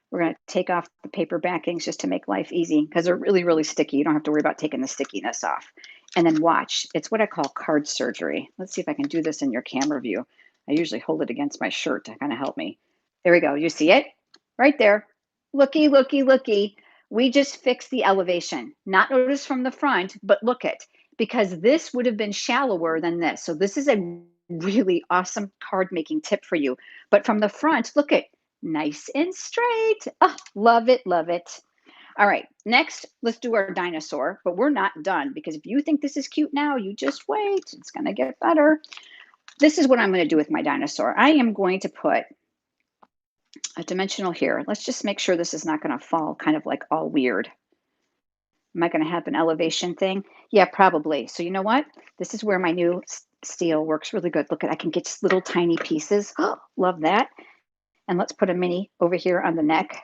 We're going to take off the paper backings just to make life easy because they're really, really sticky. You don't have to worry about taking the stickiness off. And then watch. It's what I call card surgery. Let's see if I can do this in your camera view. I usually hold it against my shirt to kind of help me. There we go. You see it? Right there. Looky, looky, looky. We just fixed the elevation. Not notice from the front, but look it. Because this would have been shallower than this. So this is a really awesome card making tip for you. But from the front, look it. Nice and straight. Oh, love it, love it. All right, next, let's do our dinosaur, but we're not done because if you think this is cute now, you just wait. It's going to get better. This is what I'm going to do with my dinosaur. I am going to put a dimensional here. Let's just make sure this is not going to fall kind of like all weird. Am I going to have an elevation thing? Yeah, probably. So you know what? This is where my new steel works really good. Look at, I can get just little tiny pieces. Oh, love that. And let's put a mini over here on the neck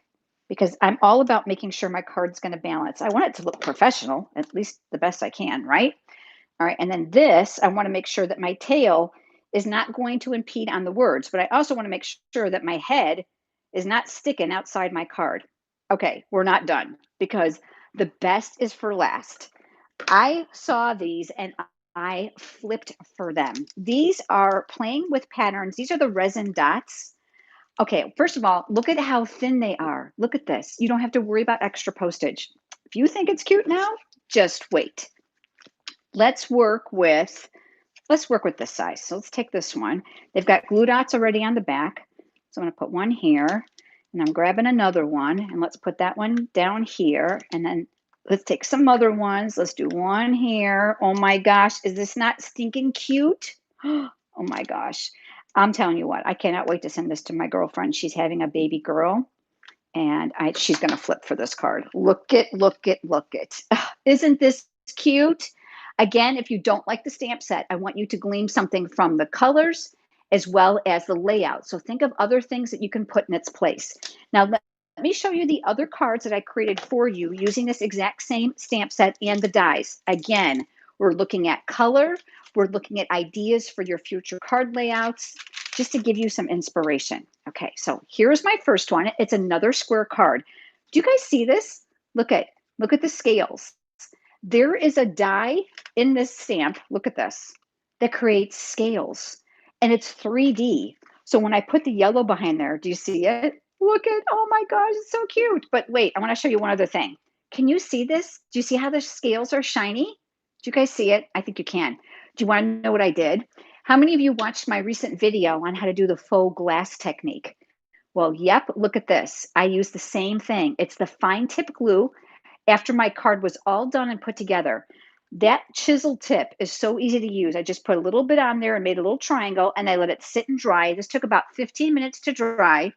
because I'm all about making sure my card's going to balance. I want it to look professional, at least the best I can, right? All right, and then this, I want to make sure that my tail is not going to impede on the words, but I also want to make sure that my head is not sticking outside my card. Okay, we're not done because the best is for last. I saw these and I flipped for them. These are playing with patterns. These are the resin dots. Okay, first of all, look at how thin they are. Look at this. You don't have to worry about extra postage. If you think it's cute now, just wait. Let's work with this size. So let's take this one. They've got glue dots already on the back. So I'm going to put one here, and I'm grabbing another one, and let's put that one down here, and then let's take some other ones. Let's do one here. Oh my gosh, is this not stinking cute? Oh my gosh. I'm telling you what, I cannot wait to send this to my girlfriend. She's having a baby girl, and she's going to flip for this card. Look it, look it, look it. Isn't this cute? Again, if you don't like the stamp set, I want you to glean something from the colors as well as the layout. So think of other things that you can put in its place. Now, let me show you the other cards that I created for you using this exact same stamp set and the dies. Again, We're looking at color. We're looking at ideas for your future card layouts, just to give you some inspiration. Okay, so here's my first one. It's another square card. Do you guys see this? Look at the scales. There is a die in this stamp. Look at this, that creates scales, and it's 3D. So when I put the yellow behind there, do you see it? Look at, oh my gosh, it's so cute. But wait, I want to show you one other thing. Can you see this? Do you see how the scales are shiny? Do you guys see it? I think you can. Do you want to know what I did? How many of you watched my recent video on how to do the faux glass technique? Well, yep, look at this. I use the same thing. It's the fine tip glue after my card was all done and put together. That chisel tip is so easy to use. I just put a little bit on there and made a little triangle, and I let it sit and dry. This took about 15 minutes to dry,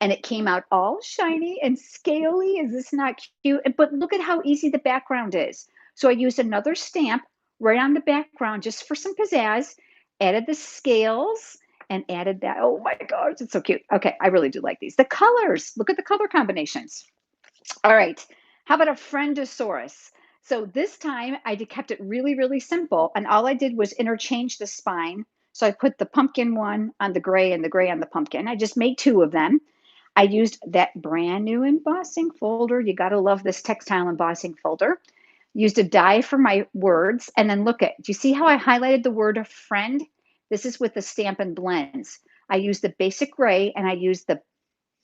and it came out all shiny and scaly. Is this not cute? But look at how easy the background is. So I used another stamp right on the background just for some pizzazz, added the scales, and added that. Oh my gosh, it's so cute. Okay, I really do like these. The colors, look at the color combinations. All right, how about a Friendosaurus? So this time I kept it really, really simple. And all I did was interchange the spine. So I put the pumpkin one on the gray and the gray on the pumpkin. I just made two of them. I used that brand new embossing folder. You got to love this textile embossing folder. Used a die for my words. And then look at, do you see how I highlighted the word friend? This is with the Stampin' Blends. I used the basic gray and I used the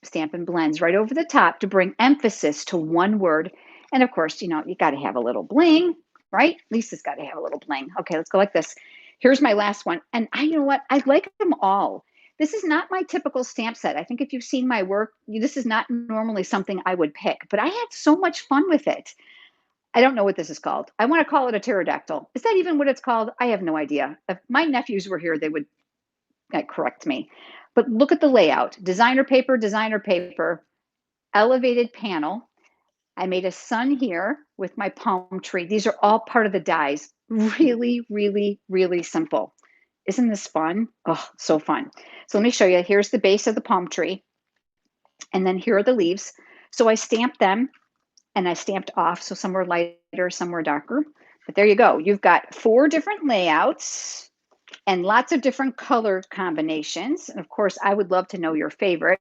Stampin' Blends right over the top to bring emphasis to one word. And of course, you got to have a little bling, right? Lisa's got to have a little bling. Okay, let's go like this. Here's my last one. And you know what? I like them all. This is not my typical stamp set. I think if you've seen my work, this is not normally something I would pick, but I had so much fun with it. I don't know what this is called. I want to call it a pterodactyl. Is that even what it's called? I have no idea. If my nephews were here, they would correct me. But look at the layout. Designer paper, elevated panel. I made a sun here with my palm tree. These are all part of the dies. Really, really, really simple. Isn't this fun? Oh, so fun. So let me show you. Here's the base of the palm tree. And then here are the leaves. So I stamped them and I stamped off. So some were lighter, some were darker. But there you go. You've got 4 different layouts and lots of different color combinations. And of course, I would love to know your favorite.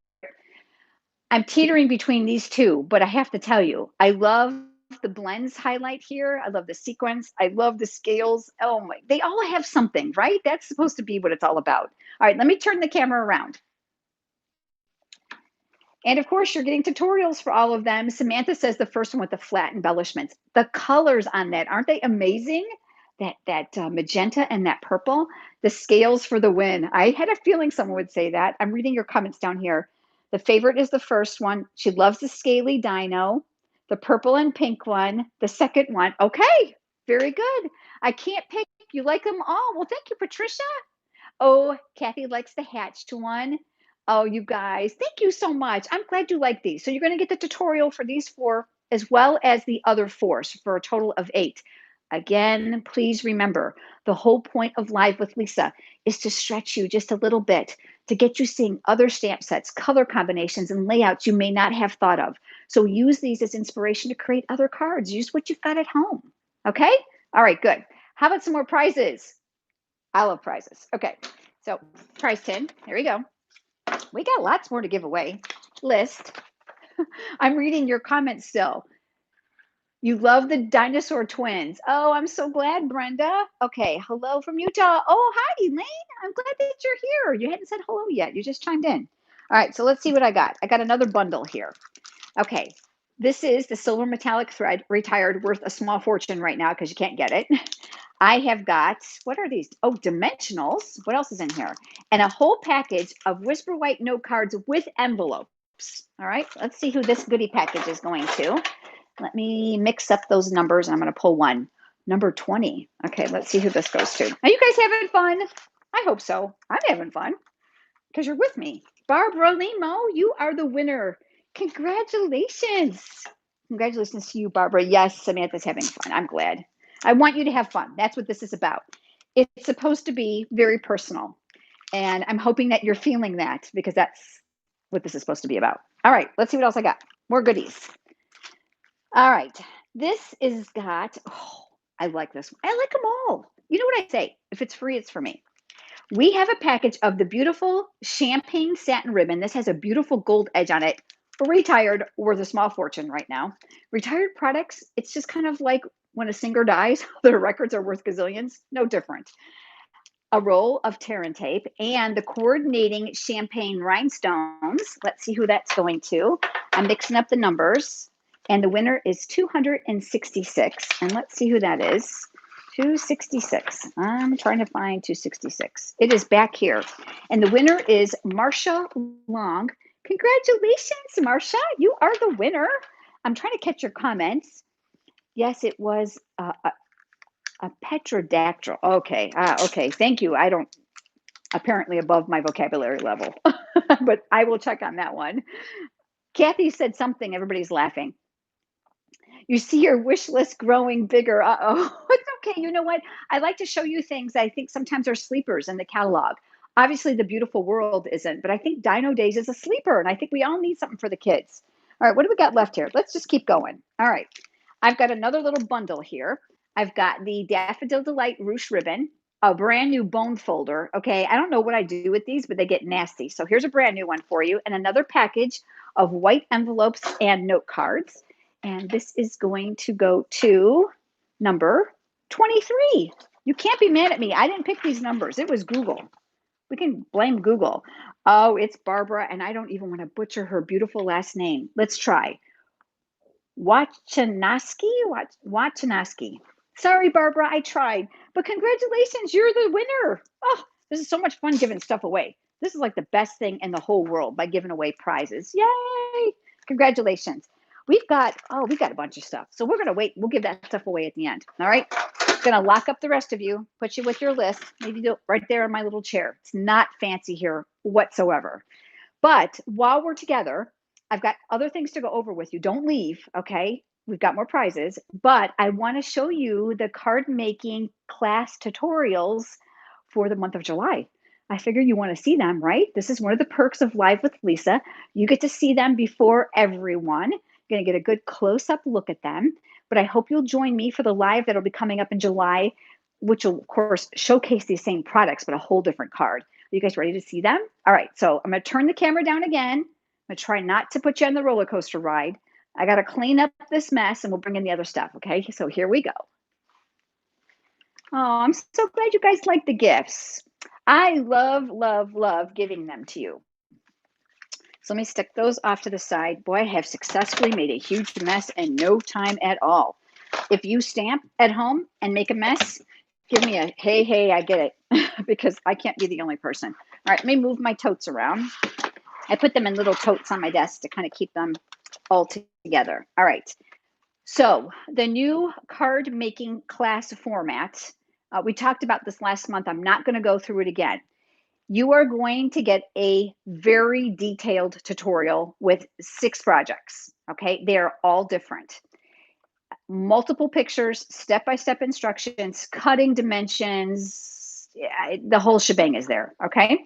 I'm teetering between these two, but I have to tell you, I love the blends highlight here. I love the sequence. I love the scales. Oh my, they all have something, right? That's supposed to be what it's all about. All right, let me turn the camera around. And of course, you're getting tutorials for all of them. Samantha says the first one with the flat embellishments. The colors on that, aren't they amazing? That magenta and that purple, the scales for the win. I had a feeling someone would say that. I'm reading your comments down here. The favorite is the first one. She loves the scaly dino, the purple and pink one, the second one. Okay, very good. I can't pick. You like them all. Well, thank you, Patricia. Oh, Kathy likes the hatched one. Oh, you guys, thank you so much. I'm glad you like these. So you're going to get the tutorial for these 4 as well as the other 4 for a total of 8. Again, please remember, the whole point of Live with Lisa is to stretch you just a little bit, to get you seeing other stamp sets, color combinations, and layouts you may not have thought of. So use these as inspiration to create other cards. Use what you've got at home. Okay? All right, good. How about some more prizes? I love prizes. Okay, so prize 10. Here we go. We got lots more to give away. List. I'm reading your comments still. You love the dinosaur twins. Oh, I'm so glad, Brenda. Okay, hello from Utah. Oh, hi, Elaine. I'm glad that you're here. You hadn't said hello yet. You just chimed in. All right, so let's see what I got. I got another bundle here. Okay, this is the silver metallic thread, retired, worth a small fortune right now because you can't get it. I have got, what are these? Oh, dimensionals. What else is in here? And a whole package of Whisper White note cards with envelopes. All right, let's see who this goodie package is going to. Let me mix up those numbers, and I'm going to pull one. Number 20. Okay, let's see who this goes to. Are you guys having fun? I hope so. I'm having fun because you're with me. Barbara Limo, you are the winner. Congratulations. Congratulations to you, Barbara. Yes, Samantha's having fun. I'm glad. I want you to have fun. That's what this is about. It's supposed to be very personal. And I'm hoping that you're feeling that because that's what this is supposed to be about. All right, let's see what else I got. More goodies. All right, this is got, oh, I like this one. I like them all. You know what I say? If it's free, it's for me. We have a package of the beautiful champagne satin ribbon. This has a beautiful gold edge on it. Retired, worth a small fortune right now. Retired products, it's just kind of like when a singer dies, their records are worth gazillions. No different. A roll of tear and tape and the coordinating champagne rhinestones. Let's see who that's going to. I'm mixing up the numbers. And the winner is 266. And let's see who that is. 266. I'm trying to find 266. It is back here. And the winner is Marsha Long. Congratulations, Marsha. You are the winner. I'm trying to catch your comments. Yes, it was a petrodactyl. Okay. Okay. Thank you. I don't apparently above my vocabulary level, but I will check on that one. Kathy said something. Everybody's laughing. You see your wish list growing bigger. Uh-oh. It's okay. You know what? I like to show you things I think sometimes are sleepers in the catalog. Obviously, the beautiful world isn't, but I think Dino Days is a sleeper, and I think we all need something for the kids. All right, what do we got left here? Let's just keep going. All right, I've got another little bundle here. I've got the Daffodil Delight Ruche ribbon, a brand new bone folder. Okay, I don't know what I do with these, but they get nasty. So here's a brand new one for you, and another package of white envelopes and note cards. And this is going to go to number 23. You can't be mad at me. I didn't pick these numbers. It was Google. We can blame Google. Oh, it's Barbara, and I don't even want to butcher her beautiful last name. Let's try. Wachanaski? Wachanaski. Sorry, Barbara, I tried. But congratulations, you're the winner. Oh, this is so much fun giving stuff away. This is like the best thing in the whole world by giving away prizes. Yay! Congratulations. We've got a bunch of stuff. So we're going to wait. We'll give that stuff away at the end. All right. Going to lock up the rest of you, put you with your list, maybe right there in my little chair. It's not fancy here whatsoever. But while we're together, I've got other things to go over with you. Don't leave, okay? We've got more prizes, but I want to show you the card making class tutorials for the month of July. I figure you want to see them, right? This is one of the perks of Live with Lisa. You get to see them before everyone. You're going to get a good close up look at them. But I hope you'll join me for the live that'll be coming up in July, which will, of course, showcase these same products, but a whole different card. Are you guys ready to see them? All right, so I'm going to turn the camera down again. I'm going to try not to put you on the roller coaster ride. I got to clean up this mess and we'll bring in the other stuff, okay? So here we go. Oh, I'm so glad you guys like the gifts. I love, love, love giving them to you. So let me stick those off to the side. Boy, I have successfully made a huge mess in no time at all. If you stamp at home and make a mess, give me a hey, I get it, because I can't be the only person. All right, let me move my totes around. I put them in little totes on my desk to kind of keep them all together. All right. So the new card making class format, we talked about this last month. I'm not going to go through it again. You are going to get a very detailed tutorial with 6 projects. Okay. They're all different. Multiple pictures, step-by-step instructions, cutting dimensions, the whole shebang is there. Okay.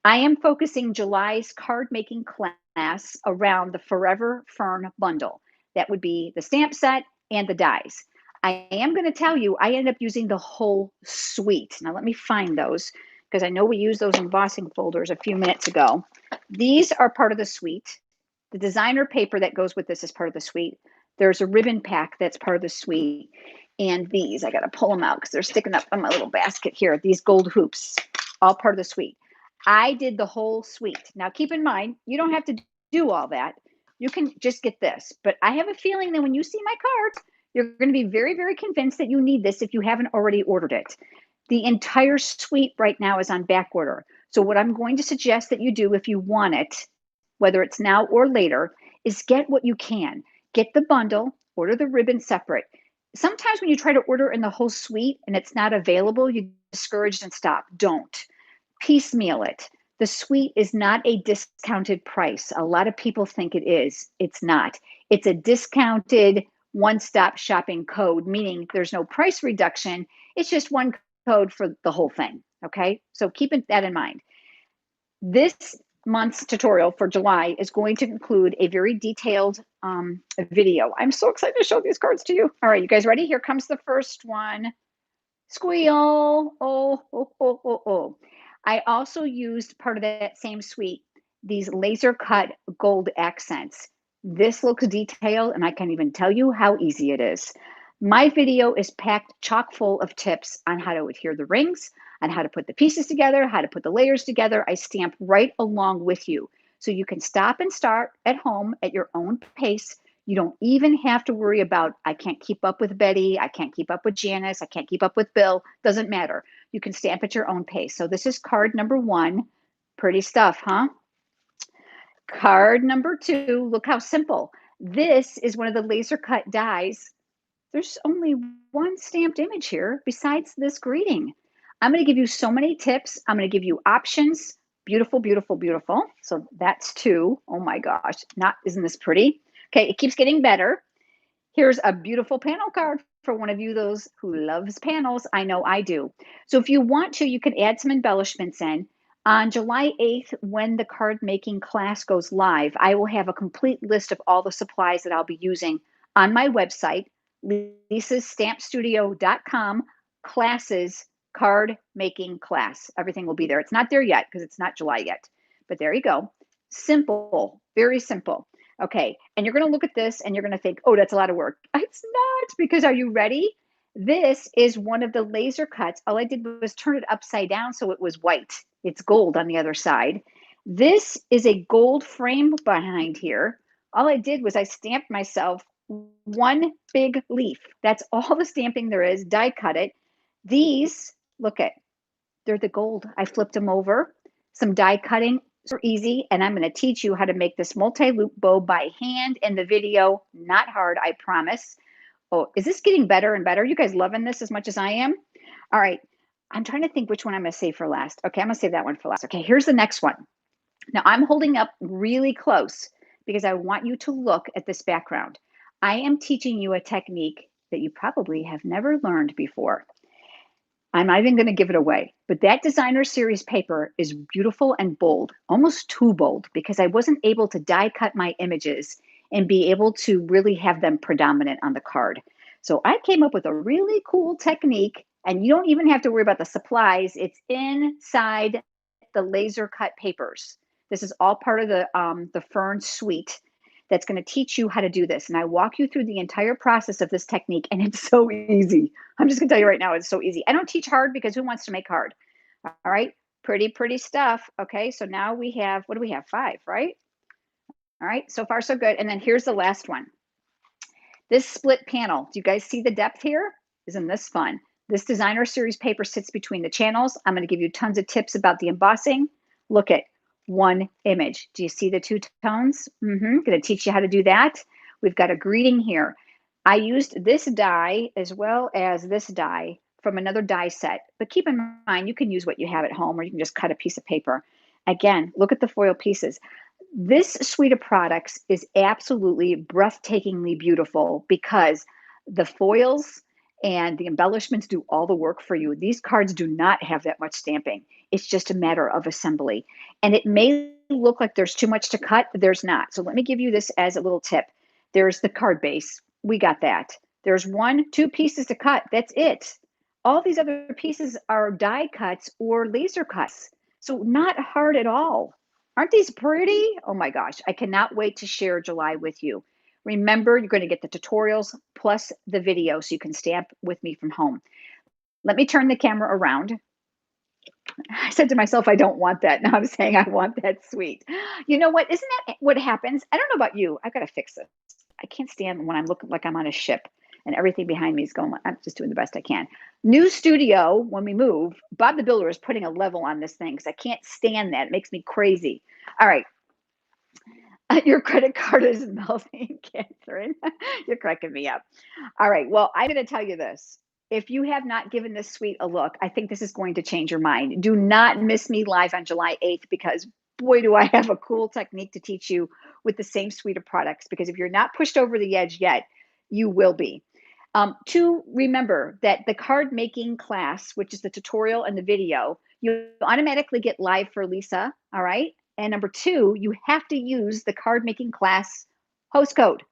I am focusing July's card making class around the Forever Fern bundle. That would be the stamp set and the dies. I am going to tell you, I ended up using the whole suite. Now, let me find those because I know we used those embossing folders a few minutes ago. These are part of the suite. The designer paper that goes with this is part of the suite. There's a ribbon pack that's part of the suite. And these, I got to pull them out because they're sticking up in my little basket here. These gold hoops, all part of the suite. I did the whole suite. Now, keep in mind, you don't have to do all that. You can just get this. But I have a feeling that when you see my cards, you're going to be very, very convinced that you need this if you haven't already ordered it. The entire suite right now is on back order. So what I'm going to suggest that you do if you want it, whether it's now or later, is get what you can. Get the bundle, order the ribbon separate. Sometimes when you try to order in the whole suite and it's not available, you get discouraged and stop. Don't. Piecemeal it. The suite is not a discounted price. A lot of people think it is. It's not. It's a discounted one-stop shopping code, meaning there's no price reduction. It's just one code for the whole thing. Okay, so keep that in mind. This month's tutorial for July is going to include a very detailed video. I'm so excited to show these cards to you. All right, you guys ready? Here comes the first one. Squeal. Oh, oh, oh, oh, oh. I also used part of that same suite, these laser cut gold accents. This looks detailed, and I can't even tell you how easy it is. My video is packed chock full of tips on how to adhere the rings, on how to put the pieces together, how to put the layers together. I stamp right along with you. So you can stop and start at home at your own pace. You don't even have to worry about, I can't keep up with Betty, I can't keep up with Janice, I can't keep up with Bill. Doesn't matter. You can stamp at your own pace. So this is card number one. Pretty stuff, huh? Card number two, look how simple. This is one of the laser cut dies. There's only one stamped image here besides this greeting. I'm going to give you so many tips. I'm going to give you options. Beautiful, beautiful, beautiful. So that's two. Oh my gosh. Isn't this pretty? Okay, it keeps getting better. Here's a beautiful panel card for one of you those who loves panels. I know I do. So if you want to, you can add some embellishments in. On July 8th, when the card making class goes live, I will have a complete list of all the supplies that I'll be using on my website, lisastampstudio.com, classes, card making class. Everything will be there. It's not there yet because it's not July yet, but there you go. Simple, very simple. Okay, and you're going to look at this and you're going to think, oh, that's a lot of work. It's not, because are you ready? This is one of the laser cuts. All I did was turn it upside down so it was white. It's gold on the other side. This is a gold frame behind here. All I did was I stamped myself one big leaf. That's all the stamping there is. Die cut it. These, look at, they're the gold. I flipped them over. Some die cutting, super easy. And I'm going to teach you how to make this multi-loop bow by hand in the video. Not hard, I promise. Oh, is this getting better and better? You guys loving this as much as I am? All right. I'm trying to think which one I'm going to save for last. Okay, I'm going to save that one for last. Okay, here's the next one. Now I'm holding up really close because I want you to look at this background. I am teaching you a technique that you probably have never learned before. I'm not even going to give it away, but that designer series paper is beautiful and bold, almost too bold, because I wasn't able to die cut my images and be able to really have them predominant on the card. So I came up with a really cool technique, and you don't even have to worry about the supplies. It's inside the laser cut papers. This is all part of the Fern suite that's going to teach you how to do this. And I walk you through the entire process of this technique, and it's so easy. I'm just going to tell you right now, it's so easy. I don't teach hard because who wants to make hard? All right. Pretty, pretty stuff. Okay. So now we have, what do we have? 5, right? All right. So far, so good. And then here's the last one. This split panel. Do you guys see the depth here? Isn't this fun? This designer series paper sits between the channels. I'm going to give you tons of tips about the embossing. Look at one image. Do you see the two tones? Going to teach you how to do that. We've got a greeting here. I used this die as well as this die from another die set, but keep in mind, you can use what you have at home, or you can just cut a piece of paper. Again, look at the foil pieces. This suite of products is absolutely breathtakingly beautiful because the foils and the embellishments do all the work for you. These cards do not have that much stamping. It's just a matter of assembly. And it may look like there's too much to cut, but there's not. So let me give you this as a little tip. There's the card base. We got that. There's 1, 2 pieces to cut. That's it. All these other pieces are die cuts or laser cuts. So not hard at all. Aren't these pretty? Oh my gosh, I cannot wait to share July with you. Remember, you're going to get the tutorials plus the video so you can stamp with me from home. Let me turn the camera around. I said to myself, I don't want that. Now I'm saying I want that suite. You know what? Isn't that what happens? I don't know about you. I've got to fix this. I can't stand when I'm looking like I'm on a ship and everything behind me is going, I'm just doing the best I can. New studio, when we move, Bob the Builder is putting a level on this thing because I can't stand that. It makes me crazy. All right. Your credit card is melting, Catherine. You're cracking me up. All right. Well, I'm going to tell you this. If you have not given this suite a look, I think this is going to change your mind. Do not miss me live on July 8th because boy, do I have a cool technique to teach you with the same suite of products. Because if you're not pushed over the edge yet, you will be. To remember that the card making class, which is the tutorial and the video, you automatically get live for Lisa. All right. And number 2, you have to use the card making class host code.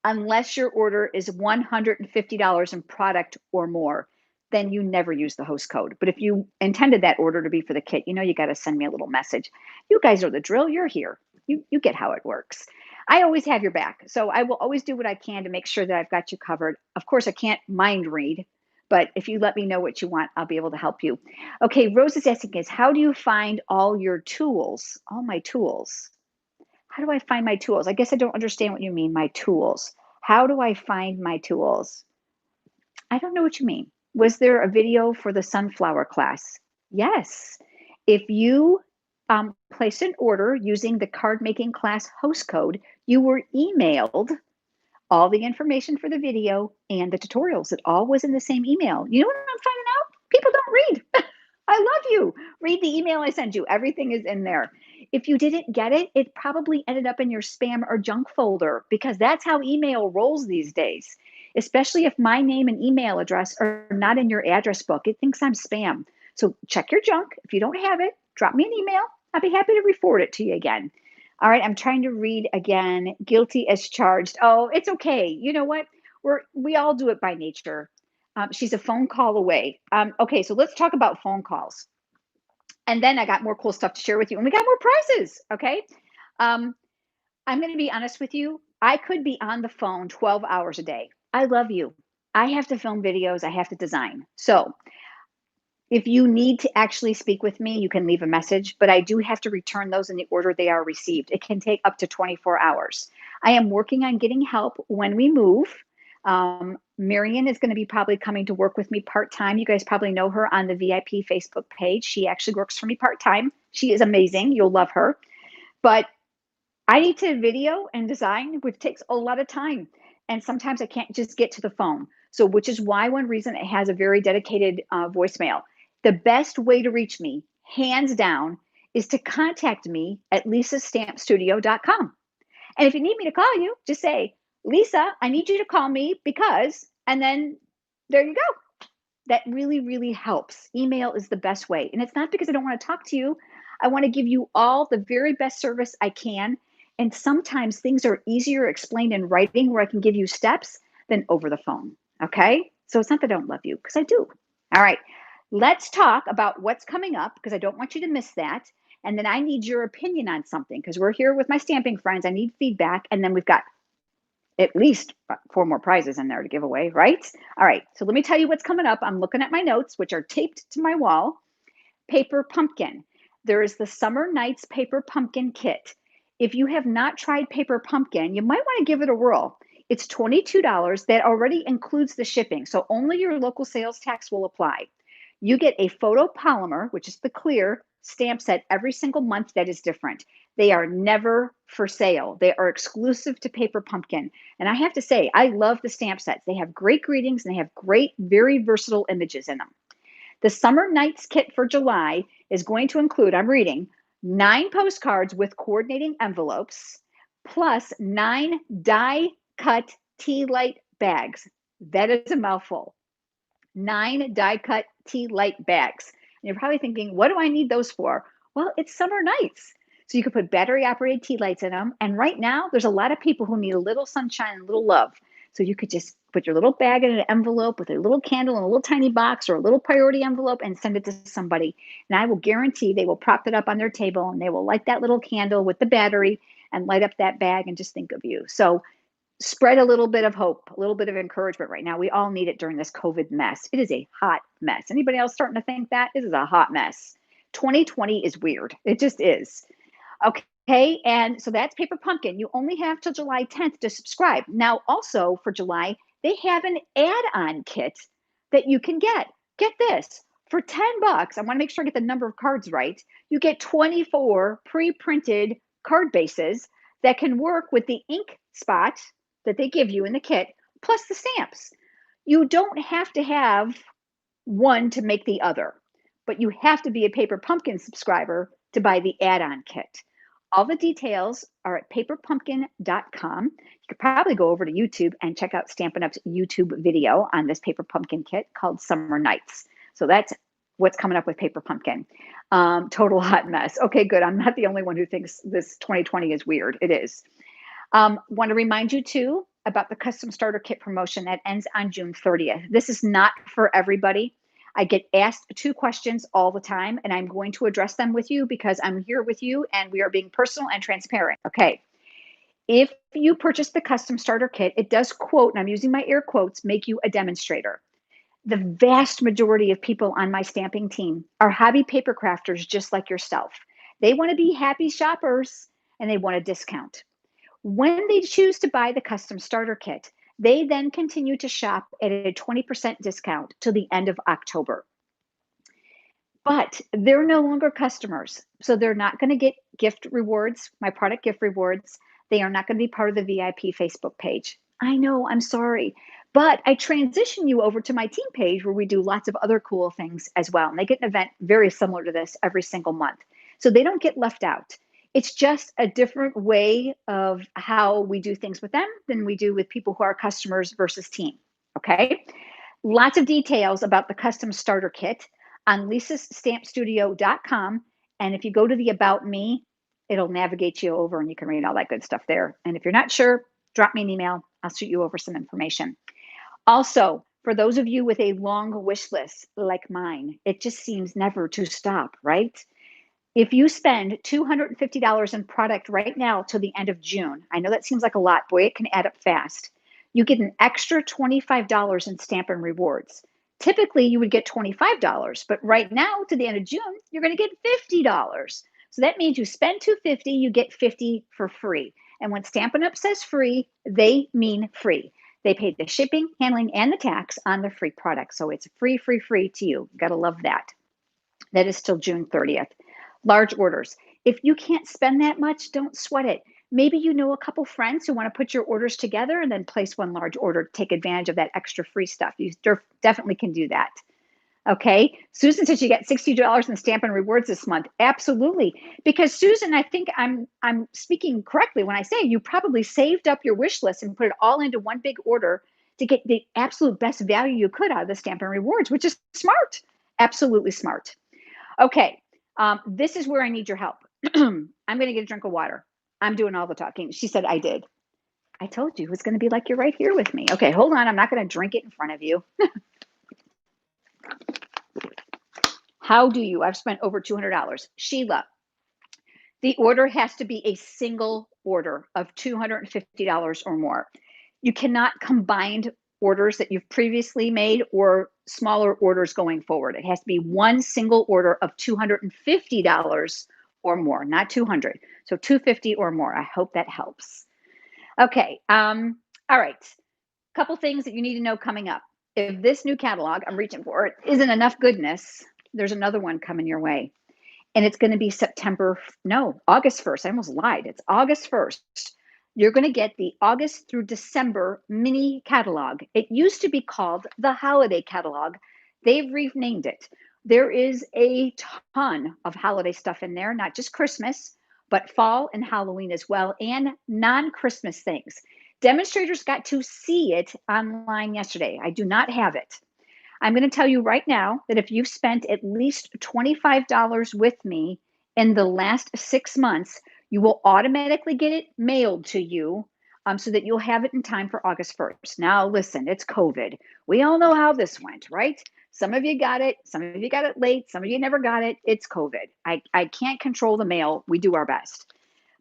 unless your order is $150 in product or more, then you never use the host code. But if you intended that order to be for the kit, you got to send me a little message. You guys know the drill. You're here. You get how it works. I always have your back. So I will always do what I can to make sure that I've got you covered. Of course, I can't mind read, but if you let me know what you want, I'll be able to help you. Okay, Rose is asking is how do you find all your tools? All my tools. How do I find my tools? I guess I don't understand what you mean, my tools. How do I find my tools? I don't know what you mean. Was there a video for the sunflower class? Yes. If you placed an order using the card making class host code, you were emailed all the information for the video and the tutorials. It all was in the same email. You know what I'm finding out? People don't read. I love you. Read the email I send you. Everything is in there. If you didn't get it, it probably ended up in your spam or junk folder because that's how email rolls these days. Especially if my name and email address are not in your address book, it thinks I'm spam. So check your junk. If you don't have it, drop me an email. I'll be happy to re-forward it to you again. All right, I'm trying to read again. Guilty as charged. Oh, it's okay. You know what? We all do it by nature. She's a phone call away. Okay, so let's talk about phone calls. And then I got more cool stuff to share with you, and we got more prizes. Okay. Um, I'm going to be honest with you. I could be on the phone 12 hours a day. I love you. I have to film videos, I have to design. So if you need to actually speak with me, you can leave a message, but I do have to return those in the order they are received. It can take up to 24 hours. I am working on getting help when we move. Marion is going to be probably coming to work with me part-time. You guys probably know her on the VIP Facebook page. She actually works for me part-time. She is amazing. You'll love her. But I need to video and design, which takes a lot of time. And sometimes I can't just get to the phone. So, which is why one reason it has a very dedicated voicemail. The best way to reach me, hands down, is to contact me at lisastampstudio.com. And if you need me to call you, just say, Lisa, I need you to call me because, and then there you go. That really, really helps. Email is the best way. And it's not because I don't want to talk to you. I want to give you all the very best service I can. And sometimes things are easier explained in writing where I can give you steps than over the phone. Okay. So it's not that I don't love you because I do. All right. Let's talk about what's coming up because I don't want you to miss that. And then I need your opinion on something because we're here with my stamping friends. I need feedback. And then we've got at least 4 more prizes in there to give away, right? All right, so let me tell you what's coming up. I'm looking at my notes, which are taped to my wall. Paper pumpkin. There is the Summer Nights Paper Pumpkin Kit. If you have not tried Paper Pumpkin, you might want to give it a whirl. It's $22. That already includes the shipping, so only your local sales tax will apply. You get a photopolymer, which is the clear stamp set every single month that is different. They are never for sale. They are exclusive to Paper Pumpkin. And I have to say, I love the stamp sets. They have great greetings and they have great, very versatile images in them. The Summer Nights kit for July is going to include, I'm reading, 9 postcards with coordinating envelopes, plus 9 die cut tea light bags. That is a mouthful. 9 die cut tea light bags. And you're probably thinking, what do I need those for? Well, it's summer nights. So you could put battery operated tea lights in them. And right now, there's a lot of people who need a little sunshine, a little love. So you could just put your little bag in an envelope with a little candle in a little tiny box or a little priority envelope and send it to somebody. And I will guarantee they will prop it up on their table and they will light that little candle with the battery and light up that bag and just think of you. So spread a little bit of hope, a little bit of encouragement right now. We all need it during this COVID mess. It is a hot mess. Anybody else starting to think that? This is a hot mess. 2020 is weird. It just is. Okay, and so that's Paper Pumpkin. You only have till July 10th to subscribe. Now, also for July, they have an add-on kit that you can get. Get this, for 10 bucks, I want to make sure I get the number of cards right. You get 24 pre-printed card bases that can work with the ink spot that they give you in the kit, plus the stamps. You don't have to have one to make the other, but you have to be a Paper Pumpkin subscriber to buy the add-on kit. All the details are at paperpumpkin.com. You could probably go over to YouTube and check out Stampin' Up's YouTube video on this Paper Pumpkin kit called Summer Nights. So that's what's coming up with Paper Pumpkin. Total hot mess. Okay, good. I'm not the only one who thinks this 2020 is weird. It is. Want to remind you too, about the custom starter kit promotion that ends on June 30th. This is not for everybody. I get asked 2 questions all the time, and I'm going to address them with you because I'm here with you and we are being personal and transparent. Okay. If you purchase the custom starter kit, it does quote, and I'm using my air quotes, make you a demonstrator. The vast majority of people on my stamping team are hobby paper crafters just like yourself. They want to be happy shoppers and they want a discount. When they choose to buy the custom starter kit, they then continue to shop at a 20% discount till the end of October. But they're no longer customers. So they're not going to get gift rewards, my product gift rewards. They are not going to be part of the VIP Facebook page. I know, I'm sorry. But I transition you over to my team page where we do lots of other cool things as well. And they get an event very similar to this every single month. So they don't get left out. It's just a different way of how we do things with them than we do with people who are customers versus team. Okay. Lots of details about the custom starter kit on lisastampstudio.com. And if you go to the About Me, it'll navigate you over and you can read all that good stuff there. And if you're not sure, drop me an email. I'll shoot you over some information. Also, for those of you with a long wish list like mine, it just seems never to stop, right? If you spend $250 in product right now till the end of June, I know that seems like a lot. Boy, it can add up fast. You get an extra $25 in Stampin' Rewards. Typically, you would get $25, but right now to the end of June, you're going to get $50. So that means you spend $250, you get $50 for free. And when Stampin' Up says free, they mean free. They pay the shipping, handling, and the tax on the free product. So it's free, free, free to you. Got to love that. That is till June 30th. Large orders. If you can't spend that much, don't sweat it. Maybe you know a couple friends who want to put your orders together and then place one large order to take advantage of that extra free stuff. You definitely can do that. Okay. Susan said she got $60 in Stampin' Rewards this month. Absolutely. Because Susan, I think I'm speaking correctly when I say you probably saved up your wish list and put it all into one big order to get the absolute best value you could out of the Stampin' Rewards, which is smart. Absolutely smart. Okay. This is where I need your help. I'm going to get a drink of water. I'm doing all the talking. She said I did. I told you it was going to be like you're right here with me. Okay, hold on. I'm not going to drink it in front of you. How do you? I've spent over $200. Sheila, the order has to be a single order of $250 or more. You cannot combine orders that you've previously made or smaller orders going forward. It has to be one single order of $250 or more, not 200. So 250 or more. I hope that helps. Okay. All right. Couple things that you need to know coming up. If this new catalog, I'm reaching for it, isn't enough goodness, there's another one coming your way. And it's going to be August 1st. I almost lied. It's August 1st. You're going to get the August through December mini catalog. It used to be called the Holiday Catalog. They've renamed it. There is a ton of holiday stuff in there, not just Christmas, but fall and Halloween as well, and non-Christmas things. Demonstrators got to see it online yesterday. I do not have it. I'm going to tell you right now that if you've spent at least $25 with me in the last 6 months, you will automatically get it mailed to you so that you'll have it in time for August 1st. Now, listen, it's COVID. We all know how this went, right? Some of you got it. Some of you got it late. Some of you never got it. It's COVID. I can't control the mail. We do our best.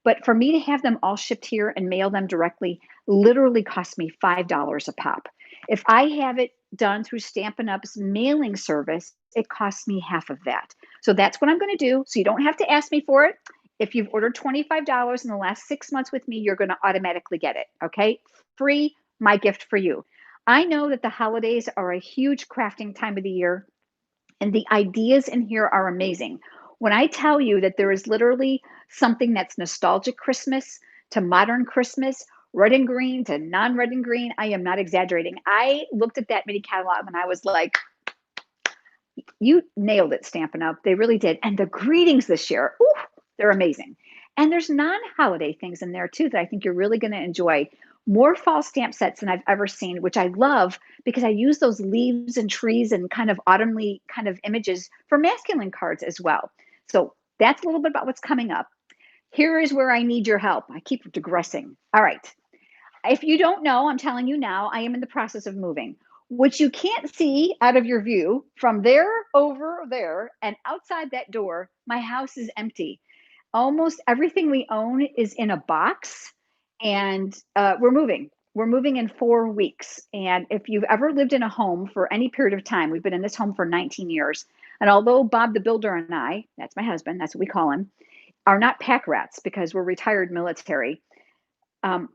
But for me to have them all shipped here and mail them directly literally cost me $5 a pop. If I have it done through Stampin' Up's mailing service, it costs me half of that. So that's what I'm going to do. So you don't have to ask me for it. If you've ordered $25 in the last 6 months with me, you're going to automatically get it. Okay. Free, my gift for you. I know that the holidays are a huge crafting time of the year, and the ideas in here are amazing. When I tell you that there is literally something that's nostalgic Christmas to modern Christmas, red and green to non-red and green, I am not exaggerating. I looked at that mini catalog and I was like, you nailed it, Stampin' Up. They really did. And the greetings this year, ooh, they're amazing. And there's non-holiday things in there too that I think you're really going to enjoy. More fall stamp sets than I've ever seen, which I love because I use those leaves and trees and kind of autumnly kind of images for masculine cards as well. So that's a little bit about what's coming up. Here is where I need your help. I keep digressing. All right. If you don't know, I'm telling you now, I am in the process of moving. What you can't see out of your view from there over there and outside that door, my house is empty. Almost everything we own is in a box, and we're moving. We're moving in 4 weeks. And if you've ever lived in a home for any period of time, we've been in this home for 19 years. And although Bob the Builder and I, that's my husband, that's what we call him, are not pack rats because we're retired military, um,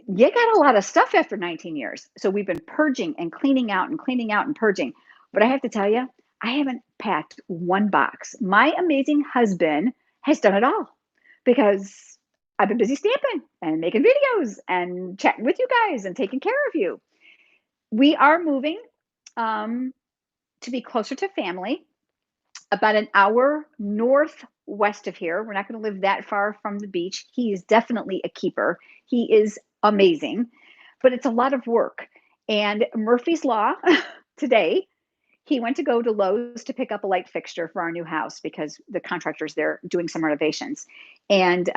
you got a lot of stuff after 19 years. So we've been purging and cleaning out and cleaning out and purging. But I have to tell you, I haven't packed one box. My amazing husband has done it all because I've been busy stamping and making videos and chatting with you guys and taking care of you. We are moving um, to be closer to family, about an hour northwest of here. We're not going to live that far from the beach. He is definitely a keeper. He is amazing, but it's a lot of work. And Murphy's Law today, he went to go to Lowe's to pick up a light fixture for our new house because the contractor's there doing some renovations. And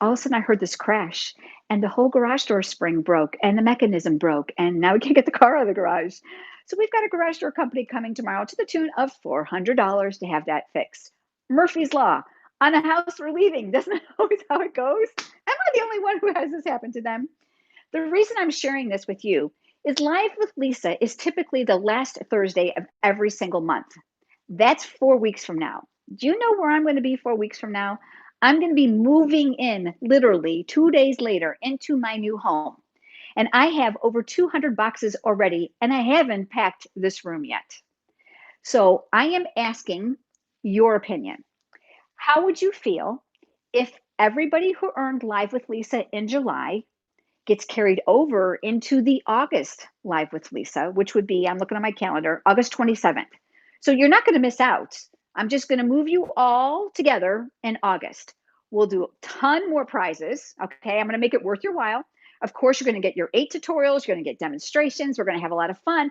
all of a sudden, I heard this crash, and the whole garage door spring broke, and the mechanism broke, and now we can't get the car out of the garage. So we've got a garage door company coming tomorrow to the tune of $400 to have that fixed. Murphy's Law on a house we're leaving. Doesn't that always how it goes? Am I the only one who has this happen to them? The reason I'm sharing this with you is Live with Lisa is typically the last Thursday of every single month. That's 4 weeks from now. Do you know where I'm going to be 4 weeks from now? I'm going to be moving in literally 2 days later into my new home. And I have over 200 boxes already, and I haven't packed this room yet. So I am asking your opinion. How would you feel if everybody who earned Live with Lisa in July gets carried over into the August Live with Lisa, which would be, I'm looking at my calendar, August 27th. So you're not going to miss out. I'm just going to move you all together in August. We'll do a ton more prizes. Okay. I'm going to make it worth your while. Of course, you're going to get your 8 tutorials. You're going to get demonstrations. We're going to have a lot of fun. And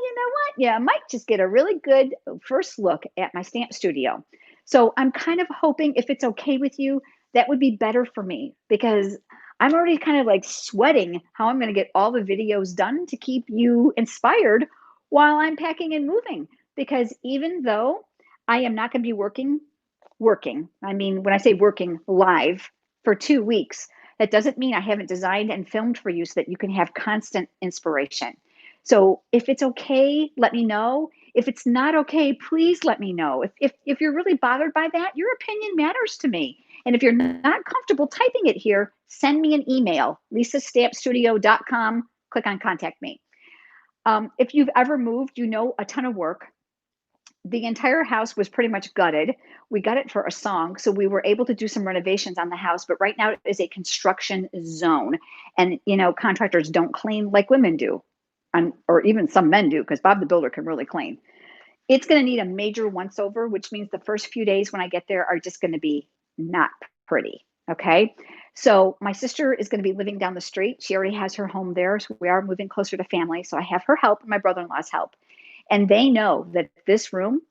you know what? Yeah, I might just get a really good first look at my stamp studio. So I'm kind of hoping, if it's okay with you, that would be better for me because I'm already kind of like sweating how I'm going to get all the videos done to keep you inspired while I'm packing and moving. Because even though I am not going to be working, I mean, when I say working live for 2 weeks, that doesn't mean I haven't designed and filmed for you so that you can have constant inspiration. So if it's okay, let me know. If it's not okay, please let me know. If you're really bothered by that, your opinion matters to me. And if you're not comfortable typing it here, send me an email, lisastampstudio.com. Click on contact me. If you've ever moved, you know a ton of work. The entire house was pretty much gutted. We got it for a song, so we were able to do some renovations on the house, but right now it is a construction zone. And, contractors don't clean like women do, or even some men do, because Bob the Builder can really clean. It's going to need a major once over, which means the first few days when I get there are just going to be not pretty. Okay. So my sister is going to be living down the street. She already has her home there. So we are moving closer to family. So I have her help and my brother-in-law's help. And they know that this room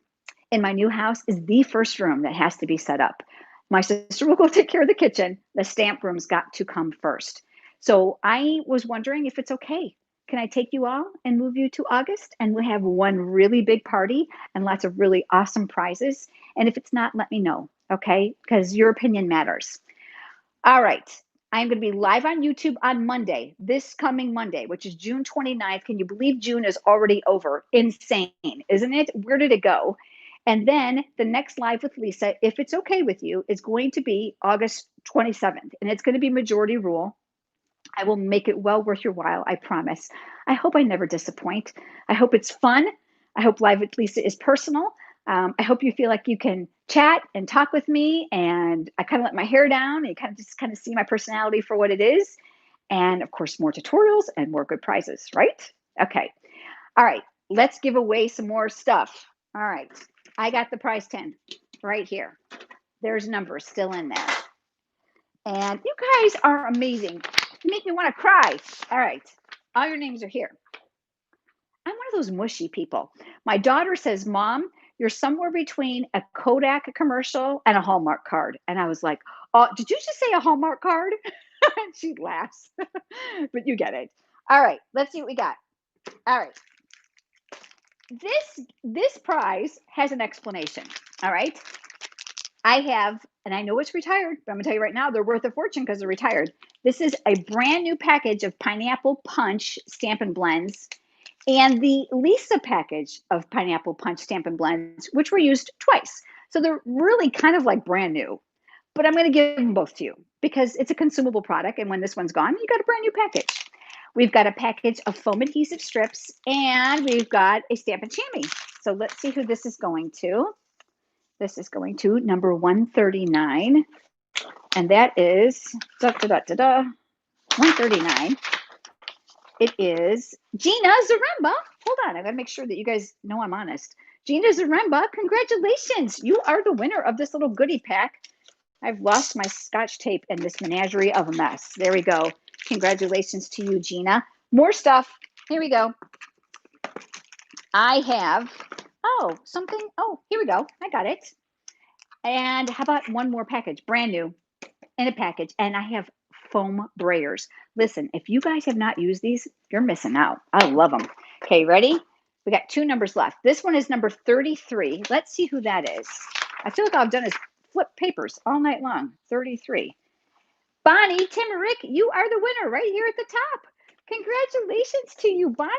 in my new house is the first room that has to be set up. My sister will go take care of the kitchen. The stamp room's got to come first. So I was wondering if it's okay. Can I take you all and move you to August? And we'll have one really big party and lots of really awesome prizes. And if it's not, let me know, okay? Because your opinion matters. All right. I'm going to be live on YouTube on Monday, this coming Monday, which is June 29th. Can you believe June is already over? Insane, isn't it? Where did it go? And then the next Live with Lisa, if it's okay with you, is going to be August 27th. And it's going to be majority rule. I will make it well worth your while, I promise. I hope I never disappoint. I hope it's fun. I hope Live with Lisa is personal. I hope you feel like you can chat and talk with me, and I kind of let my hair down and you kind of see my personality for what it is. And of course, more tutorials and more good prizes, right? Okay. All right. Let's give away some more stuff. All right. I got the prize 10 right here. There's numbers still in there. And you guys are amazing. You make me want to cry. All right. All your names are here. I'm one of those mushy people. My daughter says, Mom, you're somewhere between a Kodak commercial and a Hallmark card. And I was like, oh, did you just say a Hallmark card? She laughs, but you get it. All right, let's see what we got. All right, this prize has an explanation. All right, I have, and I know it's retired, but I'm gonna tell you right now, they're worth a fortune because they're retired. This is a brand new package of pineapple punch Stampin' Blends and the Lisa package of pineapple punch Stampin' Blends, which were used twice. So they're really kind of like brand new. But I'm going to give them both to you because it's a consumable product. And when this one's gone, you got a brand new package. We've got a package of foam adhesive strips and we've got a Stampin' Chamois. So let's see who this is going to. This is going to number 139. And that is 139. It is Gina Zaremba. Hold on, I gotta make sure that you guys know I'm honest. Gina Zaremba, congratulations. You are the winner of this little goodie pack. I've lost my scotch tape in this menagerie of a mess. There we go. Congratulations to you, Gina. More stuff. Here we go. I have, here we go. I got it. And how about one more package, brand new in a package. And I have foam brayers. Listen, if you guys have not used these, you're missing out. I love them. Okay, ready? We got 2 numbers left. This one is number 33. Let's see who that is. I feel like all I've done is flip papers all night long. 33. Bonnie Timmerick, you are the winner right here at the top. Congratulations to you, Bonnie.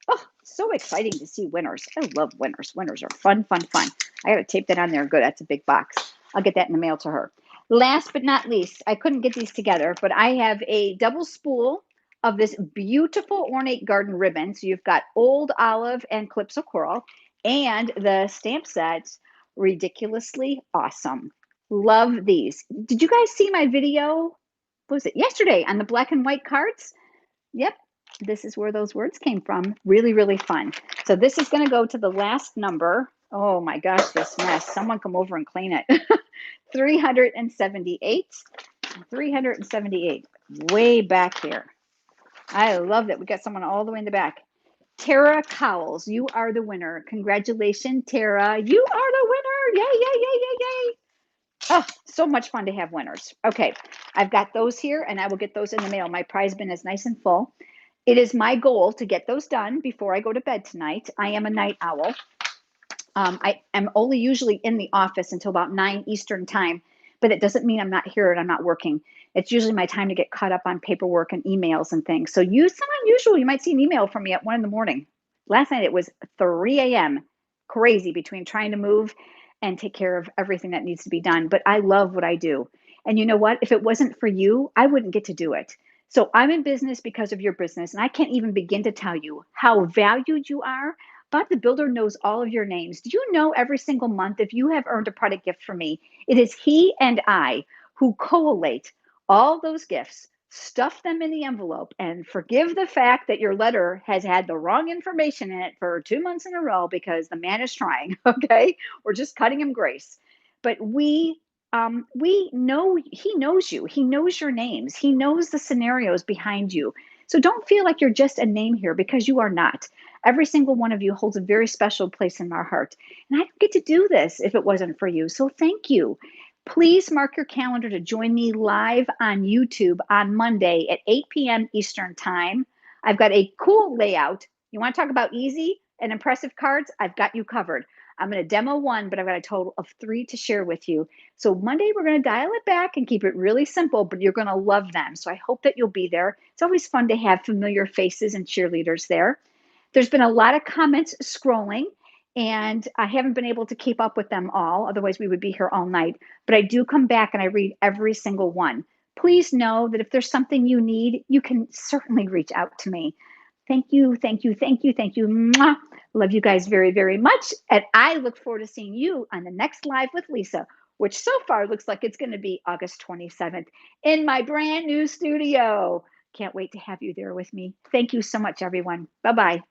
Oh, so exciting to see winners. I love winners. Winners are fun, fun, fun. I got to tape that on there. Good. That's a big box. I'll get that in the mail to her. Last but not least, I couldn't get these together, but I have a double spool of this beautiful ornate garden ribbon. So you've got Old Olive and Calypso Coral and the stamp set, Ridiculously Awesome. Love these. Did you guys see my video? What was it? Yesterday on the black and white cards? Yep. This is where those words came from. Really, really fun. So this is going to go to the last number. Oh my gosh, this mess. Someone come over and clean it. 378. 378. Way back here. I love that. We got someone all the way in the back. Tara Cowles, you are the winner. Congratulations, Tara. You are the winner. Yay, yay, yay, yay, yay. Oh, so much fun to have winners. Okay, I've got those here and I will get those in the mail. My prize bin is nice and full. It is my goal to get those done before I go to bed tonight. I am a night owl. I am only usually in the office until about 9 Eastern time, but it doesn't mean I'm not here and I'm not working. It's usually my time to get caught up on paperwork and emails and things. So it's not unusual. You might see an email from me at 1 in the morning. Last night it was 3 a.m. Crazy between trying to move and take care of everything that needs to be done. But I love what I do. And you know what? If it wasn't for you, I wouldn't get to do it. So I'm in business because of your business. And I can't even begin to tell you how valued you are. Bob the Builder knows all of your names. Do you know every single month if you have earned a product gift from me, it is he and I who collate all those gifts, stuff them in the envelope, and forgive the fact that your letter has had the wrong information in it for 2 months in a row because the man is trying. Okay, we're just cutting him grace. But we know he knows you. He knows your names. He knows the scenarios behind you. So don't feel like you're just a name here because you are not. Every single one of you holds a very special place in our heart. And I don't get to do this if it wasn't for you. So thank you. Please mark your calendar to join me live on YouTube on Monday at 8 p.m. Eastern Time. I've got a cool layout. You want to talk about easy and impressive cards? I've got you covered. I'm going to demo one, but I've got a total of 3 to share with you. So Monday, we're going to dial it back and keep it really simple, but you're going to love them. So I hope that you'll be there. It's always fun to have familiar faces and cheerleaders there. There's been a lot of comments scrolling, and I haven't been able to keep up with them all. Otherwise, we would be here all night. But I do come back and I read every single one. Please know that if there's something you need, you can certainly reach out to me. Thank you, thank you, thank you, thank you. Mwah. Love you guys very, very much. And I look forward to seeing you on the next Live with Lisa, which so far looks like it's going to be August 27th in my brand new studio. Can't wait to have you there with me. Thank you so much, everyone. Bye-bye.